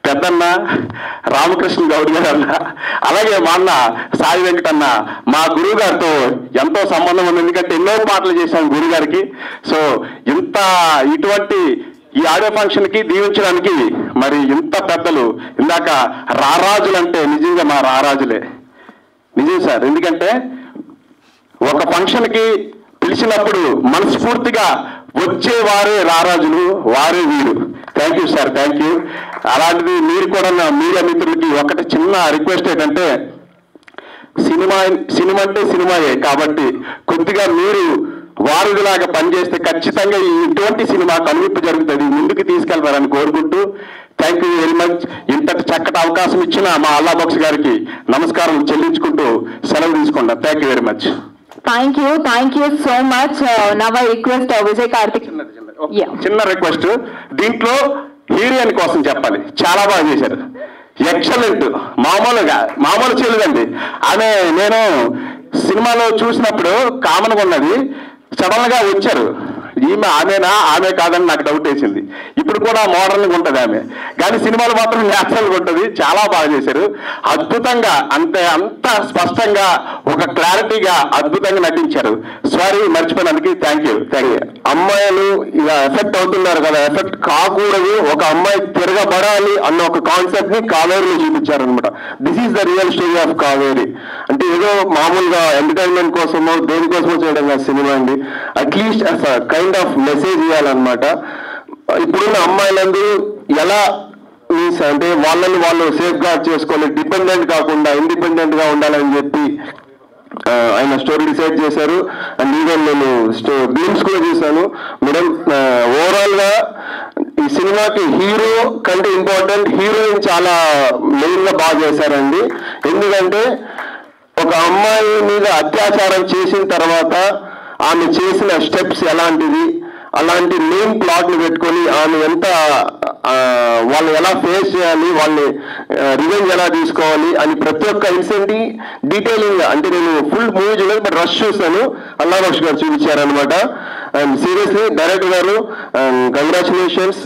Speaker 11: పెద్దన్న రామకృష్ణ గౌడ్ గారు అన్న, అలాగే మా అన్న సాయి వెంకట్ అన్న, మా గురువు గారితో ఎంతో సంబంధం ఉంది. ఎందుకంటే ఎన్నో పాటలు చేశాను గురువు గారికి. సో ఇటువంటి ఈ ఆడియో ఫంక్షన్కి దీవించడానికి మరి ఇంత పెద్దలు, ఇందాక రారాజులు అంటే నిజంగా మా రారాజులే. నిజం సార్. ఎందుకంటే ఒక ఫంక్షన్కి పిలిచినప్పుడు మనస్ఫూర్తిగా వచ్చేవారే రారాజులు, వారే వీరు. Thank you sir, thank you. అలాంటిది మీరు కూడా నా మీడియా మిత్రులకి ఒకటి చిన్న రిక్వెస్ట్ ఏంటంటే, సినిమా అంటే సినిమాయే కాబట్టి కొద్దిగా మీరు వారధిలాగా పనిచేస్తే ఖచ్చితంగా ఇటువంటి సినిమా కనువిప్పు జరుగుతుంది, ముందుకు తీసుకెళ్తారని కోరుకుంటూ థ్యాంక్ యూ వెరీ మచ్. ఇంతటి చక్కటి అవకాశం ఇచ్చిన మా అల్లా బాక్స్ గారికి నమస్కారం చెల్లించుకుంటూ సెలవు తీసుకుంటాం. Thank you very much.
Speaker 2: Thank you so much. Now I request Vijay Karthik.
Speaker 11: చిన్న రిక్వెస్ట్, దీంట్లో హీరోయిన్ కోసం చెప్పాలి. చాలా బాగా చేశారు, ఎక్సలెంట్. మామూలు చేయలేదండి ఆమె. నేను సినిమాలో చూసినప్పుడు కామన్గా ఉన్నది, సడన్ గా వచ్చారు. ఆమె కాదని నాకు డౌట్ వేసింది. ఇప్పుడు కూడా మోడర్న్గా ఉంటుంది ఆమె, కానీ సినిమాలు మాత్రం న్యాచురల్గా ఉంటుంది. చాలా బాగా చేశారు, అద్భుతంగా, అంత స్పష్టంగా, ఒక క్లారిటీగా అద్భుతంగా నటించారు. సారీ మర్చిపోయినందుకు థ్యాంక్ యూ. అమ్మాయిలు ఇలా ఎఫెక్ట్ అవుతున్నారు కదా, ఎఫెక్ట్ కాకూడదు, ఒక అమ్మాయి తిరగబడాలి అన్న ఒక కాన్సెప్ట్ ని కావేరిలో చూపించారనమాట. This is the real story of Kaveri. అంటే ఏదో మామూలుగా ఎంటర్టైన్మెంట్ కోసమో దేనికోసమో చేయడం కాదు సినిమా అండి. At least kind of message ఇవ్వాలన్నమాట. ఇప్పుడున్న అమ్మాయిలందరూ ఎలా మీన్స్ అంటే వాళ్ళని వాళ్ళు సేఫ్ గార్డ్ చేసుకోవాలి, డిపెండెంట్ కాకుండా ఇండిపెండెంట్ గా ఉండాలని చెప్పి ఆయన స్టోరీ డిసైడ్ చేశారు. అండ్ ఈవెన్ నేను గ్లిమ్స్ కూడా చూశాను. మేడం ఓవరాల్ గా ఈ సినిమాకి హీరో కంటే ఇంపార్టెంట్ హీరోయిన్ చాలా మెయిన్ గా బాగా చేశారండి. ఎందుకంటే ఒక అమ్మాయి మీద అత్యాచారం చేసిన తర్వాత ఆమె చేసిన స్టెప్స్ ఎలాంటివి, అలాంటి మెయిన్ ప్లాట్ ని పెట్టుకొని ఆమె ఎంత వాళ్ళు ఎలా ఫేస్ చేయాలి, వాళ్ళని రివెంజ్ ఎలా తీసుకోవాలి అని ప్రతి ఒక్క ఇన్సిడెంట్ డీటెయిలింగ్, అంటే నేను ఫుల్ మూవీ చూడలేదు బట్ రష్ చూస్తాను, అల్లా బక్ష్ గారు చూపించారనమాట. అండ్ సీరియస్లీ డైరెక్టర్ గారు కంగ్రాచులేషన్స్.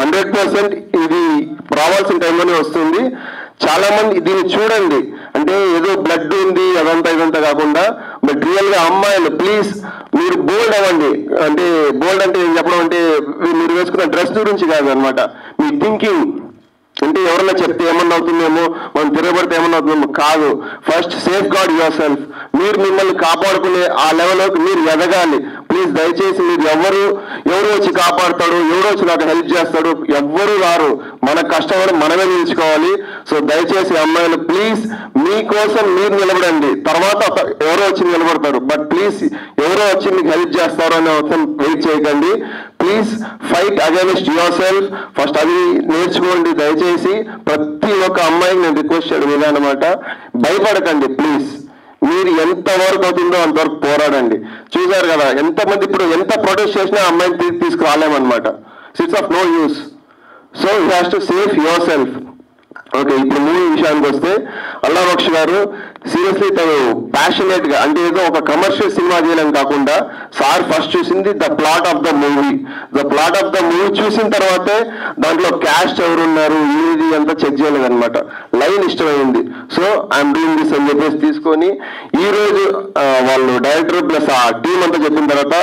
Speaker 11: 100% ఇది రావాల్సిన టైంలోనే వస్తుంది. చాలా మంది దీన్ని చూడండి, అంటే ఏదో బ్లడ్ ఉంది ఇదంతా కాకుండా, బట్ రియల్ గా అమ్మాయిలు ప్లీజ్ మీరు బోల్డ్ అవ్వండి. అంటే బోల్డ్ అంటే ఏం చెప్పడం అంటే మీరు వేసుకున్న డ్రెస్ గురించి కాదు అనమాట, మీ థింకింగ్. అంటే ఎవరన్నా చెప్తే ఏమన్నా అవుతుందేమో, మనం తిరగబడితే ఏమన్నా అవుతుందేమో కాదు. First safeguard yourself. మీరు మిమ్మల్ని కాపాడుకునే ఆ లెవెల్లోకి మీరు ఎదగాలి. ప్లీజ్ దయచేసి మీరు ఎవరు వచ్చి కాపాడుతాడు, ఎవరు వచ్చి నాకు హెల్ప్ చేస్తాడు, ఎవ్వరు రారు. మన కష్టపడి మనమే నిలుచుకోవాలి. సో దయచేసి అమ్మాయిలు ప్లీజ్ మీకోసం మీరు నిలబడండి, తర్వాత ఎవరో వచ్చి నిలబడతారు. బట్ ప్లీజ్ ఎవరో వచ్చి మీకు హెల్ప్ చేస్తారు అనే అవసరం వెయిట్ చేయకండి. Please fight against your self. First అది నేర్చుకోండి దయచేసి. ప్రతి ఒక్క అమ్మాయికి నేను రిక్వెస్ట్ చేయడం ఇదన్నమాట, భయపడకండి ప్లీజ్. మీరు ఎంత వరకు అవుతుందో అంతవరకు పోరాడండి. చూసారు కదా ఎంతమంది ఇప్పుడు ఎంత ప్రొటెస్ట్ చేసినా అమ్మాయిని తీసుకురాలేమన్నమాట. It's of no use. So you has to safe yourself. Okay, ఇప్పుడు మూవీ విషయానికి వస్తే అల్లా బక్ష్ గారు సీరియస్లీ తను ప్యాషనేట్ గా, అంటే ఏదో ఒక కమర్షియల్ సినిమా చేయడం కాకుండా సార్ ఫస్ట్ చూసింది the plot of the movie. The plot of the movie చూసిన తర్వాతే దాంట్లో క్యాస్ట్ ఎవరున్నారు ఇది అంతా చెక్ చేయలేదు అనమాట. లైన్ ఇష్టమైంది. సో ఐఎమ్ డూయింగ్ దిస్ అని చెప్పేసి తీసుకొని ఈ రోజు వాళ్ళు డైరెక్టర్ ప్లస్ ఆ టీం అంతా చెప్పిన తర్వాత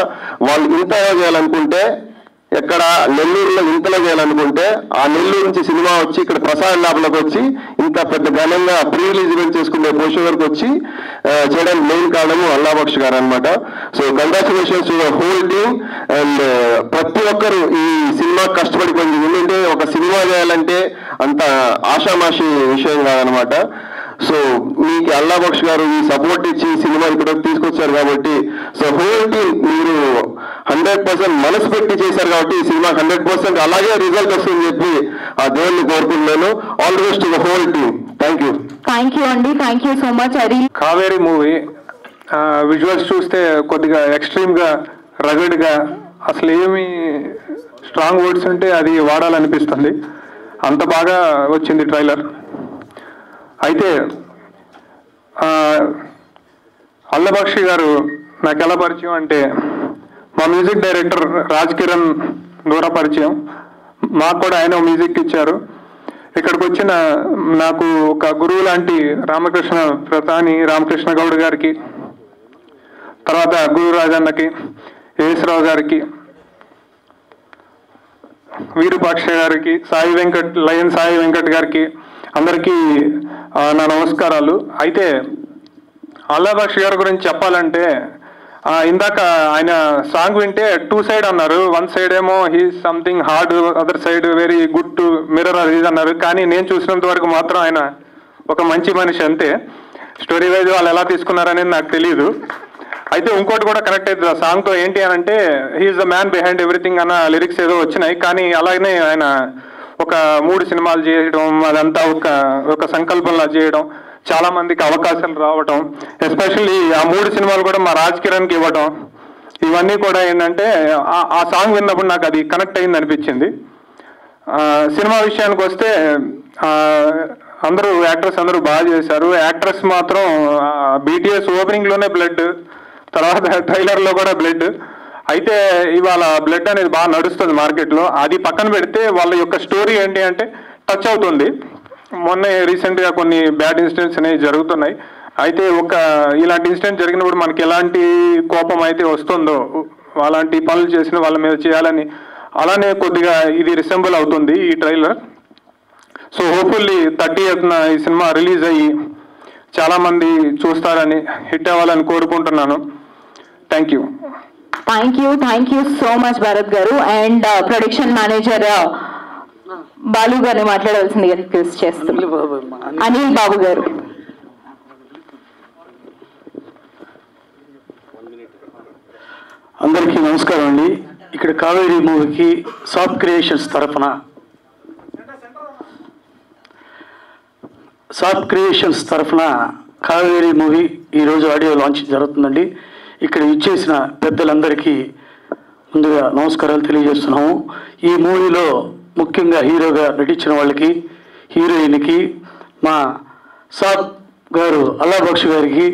Speaker 11: వాళ్ళు ఇంతగా చేయాలనుకుంటే, ఎక్కడ నెల్లూరులో ఇంతలో చేయాలనుకుంటే ఆ నెల్లూరు నుంచి సినిమా వచ్చి ఇక్కడ ప్రసాద్ ల్యాబ్లోకి వచ్చి ఇంత పెద్ద ఘనంగా ప్రీ రిలీజ్ ఈవెంట్ చేసుకునే పొజిషన్ వరకు వచ్చి చేయడానికి మెయిన్ కారణము అల్లా బక్ష్ గారు అనమాట. So congratulations to the whole team. And ప్రతి ఒక్కరు ఈ సినిమా కష్టపడి పనిచేసి, ఎందుకంటే ఒక సినిమా చేయాలంటే అంత ఆషామాషి విషయం కాదనమాట. సో మీకు అల్లా బక్ష్ గారు ఈ సపోర్ట్ ఇచ్చి సినిమా ఇక్కడ తీసుకొచ్చారు కాబట్టి, సో హోల్ టీమ్ మీరు 100% మనసు పెట్టి చేశారు కాబట్టి ఈ సినిమా 100% అలాగే రిజల్ట్ వస్తుందని చెప్పి ఆ దేవుడిని కోరుకుంటున్నాను. All the best to the whole team. Thank you.
Speaker 2: Thank you అండి, thank you so much.
Speaker 9: Kaveri movie visuals చూస్తే కొద్దిగా ఎక్స్ట్రీమ్గా రగడ్గా, అసలు ఏమి స్ట్రాంగ్ వర్డ్స్ ఉంటే అది వాడాలనిపిస్తుంది. అంత బాగా వచ్చింది ట్రైలర్. అయితే అల్లా బక్ష్ గారు నాకు ఎలా పరిచయం అంటే, మా మ్యూజిక్ డైరెక్టర్ రాజ్ కిరణ్ దూర పరిచయం. మాకు కూడా ఆయన మ్యూజిక్ ఇచ్చారు. ఇక్కడికి వచ్చిన నాకు ఒక గురువు లాంటి రామకృష్ణ ప్రతాని రామకృష్ణ గౌడ్ గారికి, తర్వాత గురు రాజన్నకి, యేసరావు గారికి, వీరుపాక్ష గారికి, లయన్ సాయి వెంకట్ గారికి అందరికీ నా నమస్కారాలు. అయితే అల్లా బక్షి గారి గురించి చెప్పాలంటే ఇందాక ఆయన సాంగ్ వింటే 2 సైడ్ అన్నారు. 1 సైడ్ ఏమో he something hard, other side very good to mirror అది ఇది అన్నారు. కానీ నేను చూసినంత వరకు మాత్రం ఆయన ఒక మంచి మనిషి అంతే. స్టోరీ వైజ్ వాళ్ళు ఎలా తీసుకున్నారనేది నాకు తెలియదు. అయితే ఇంకోటి కూడా కనెక్ట్ అవుతుంది ఆ సాంగ్తో. ఏంటి అని అంటే he's the man behind everything అన్న లిరిక్స్ ఏదో వచ్చినాయి. కానీ అలాగనే ఆయన ఒక 3 సినిమాలు చేయడం, అదంతా ఒక సంకల్పంలా చేయడం, చాలా మందికి అవకాశాలు రావటం, ఎస్పెషల్లీ ఆ 3 సినిమాలు కూడా మా రాజ్ కిరణ్కి ఇవ్వటం, ఇవన్నీ కూడా ఏంటంటే ఆ సాంగ్ విన్నప్పుడు నాకు అది కనెక్ట్ అయింది అనిపించింది. సినిమా విషయానికి వస్తే యాక్టర్స్ అందరూ బాగా చేశారు. యాక్ట్రెస్ మాత్రం BTS ఓపెనింగ్లోనే బ్లడ్, తర్వాత ట్రైలర్లో కూడా బ్లడ్. అయితే ఇవాళ బ్లడ్ అనేది బాగా నడుస్తుంది మార్కెట్లో. అది పక్కన పెడితే వాళ్ళ యొక్క స్టోరీ ఏంటి అంటే టచ్ అవుతుంది. మొన్న రీసెంట్గా కొన్ని బ్యాడ్ ఇన్సిడెంట్స్ అనేవి జరుగుతున్నాయి. అయితే ఇలాంటి ఇన్సిడెంట్ జరిగినప్పుడు మనకి ఎలాంటి కోపం అయితే వస్తుందో, అలాంటి పనులు చేసిన వాళ్ళ మీద చేయాలని, అలానే కొద్దిగా ఇది రిసెంబుల్ అవుతుంది ఈ ట్రైలర్. సో హోప్ఫుల్లీ 30th ఈ సినిమా రిలీజ్ అయ్యి చాలామంది చూస్తారని, హిట్ అవ్వాలని కోరుకుంటున్నాను. Thank you.
Speaker 2: Thank you so much Bharat గారు. అండ్ ప్రొడక్షన్ మేనేజర్ బాలు గారిని మాట్లాడవలసిందిగా రిక్వెస్ట్ చేస్తున్నాం. అనిల్ బాబు గారు.
Speaker 12: అందరికీ నమస్కారం అండి. ఇక్కడ కావేరీ మూవీకి సాఫ్ట్ క్రియేషన్స్ తరఫున కావేరీ మూవీ ఈరోజు ఆడియో లాంచ్ జరుగుతుందండి. ఇక్కడ ఇచ్చేసిన పెద్దలందరికీ ముందుగా నమస్కారాలు తెలియజేస్తున్నాము. ఈ మూవీలో ముఖ్యంగా హీరోగా నటించిన వాళ్ళకి, హీరోయిన్కి, మా సాబ్ గారు అల్లా బక్షి గారికి,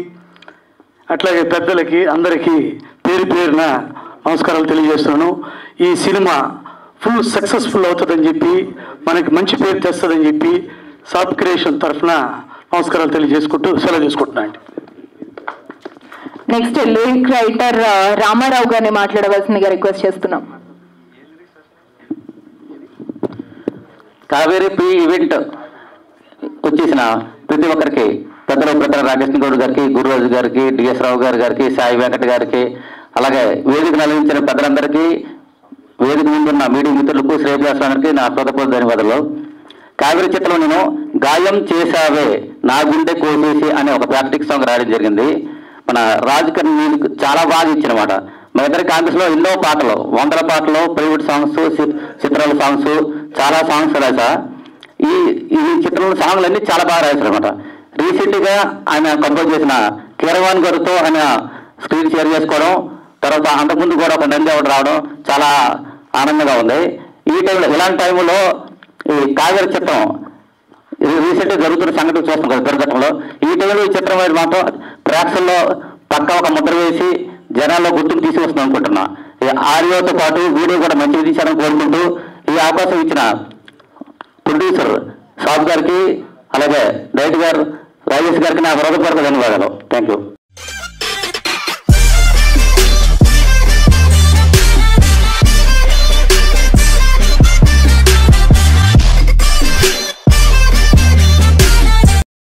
Speaker 12: అట్లాగే పెద్దలకి అందరికీ పేరు పేరున నమస్కారాలు తెలియజేస్తున్నాను. ఈ సినిమా ఫుల్ సక్సెస్ఫుల్ అవుతుందని చెప్పి, మనకి మంచి పేరు తెస్తుందని చెప్పి సాఫ్ట్ క్రియేషన్ తరఫున నమస్కారాలు తెలియజేసుకుంటూ సెలవు తీసుకుంటున్నాను.
Speaker 2: నెక్స్ట్ లిరిక్ రైటర్ రామారావు గారిని మాట్లాడవలసిందిగా రిక్వెస్ట్ చేస్తున్నాం.
Speaker 13: కావేరీ ప్రీ ఈవెంట్ వచ్చేసిన ప్రతి ఒక్కరికి, పెద్దలు ప్రతి రాకేష్ గౌడ్ గారికి, గురురాజు గారికి, డిఎస్ రావు గారికి, సాయి వెంకట్ గారికి, అలాగే వేదిక నిర్వహించిన పెద్దలందరికీ, వేదిక ముందున్న మీడియా మిత్రులకు, శ్రేయభిలాషులందరికీ నా హృదయపూర్వక ధన్యవాదాలు. కావేరీ చిత్రంలో నేను గాయం చేసావే నా గుండె కోసేసి అనే ఒక ప్రాక్టిక్ సాంగ్ రాయడం జరిగింది. మన రాజ్ కిరణ్ చాలా బాగా ఇచ్చినమాట. మా ఇద్దరి కాంగ్రెస్లో ఎన్నో పాటలు, 100 పాటలు, ప్రైవేట్ సాంగ్స్, చిత్రాల సాంగ్స్, చాలా సాంగ్స్ రాసా. ఈ చిత్రంలో సాంగ్లు అన్నీ చాలా బాగా రాశారు అనమాట. రీసెంట్గా ఆయన కంపోజ్ చేసిన కీరవాణి గారితో ఆయన స్క్రీన్ షేర్ చేసుకోవడం, తర్వాత అంతకుముందు కూడా ఒక నంది అవార్డు రావడం చాలా ఆనందంగా ఉంది. ఈ టైంలో, ఇలాంటి టైంలో ఈ కావేరీ చిత్రం రీసెంట్గా జరుగుతున్న సంఘటన చూస్తాం కదా దుర్ఘటనలో. ఈ టైంలో ఈ చిత్రం అనేది మాత్రం ప్రేక్షకుల్లో పక్క ఒక ముద్ర వేసి జనాల్లో గుర్తుకు తీసుకొస్తున్నాం అనుకుంటున్నా. ఈ ఆడియోతో పాటు వీడియో కూడా మంచిగా తీశారని కోరుకుంటూ ఈ అవకాశం ఇచ్చిన ప్రొడ్యూసర్ సాబ్ గారికి, అలాగే డైరెక్టర్ గారు రాజేష్ గారికి నా హృదయపూర్వక ధన్యవాదాలు. Thank you.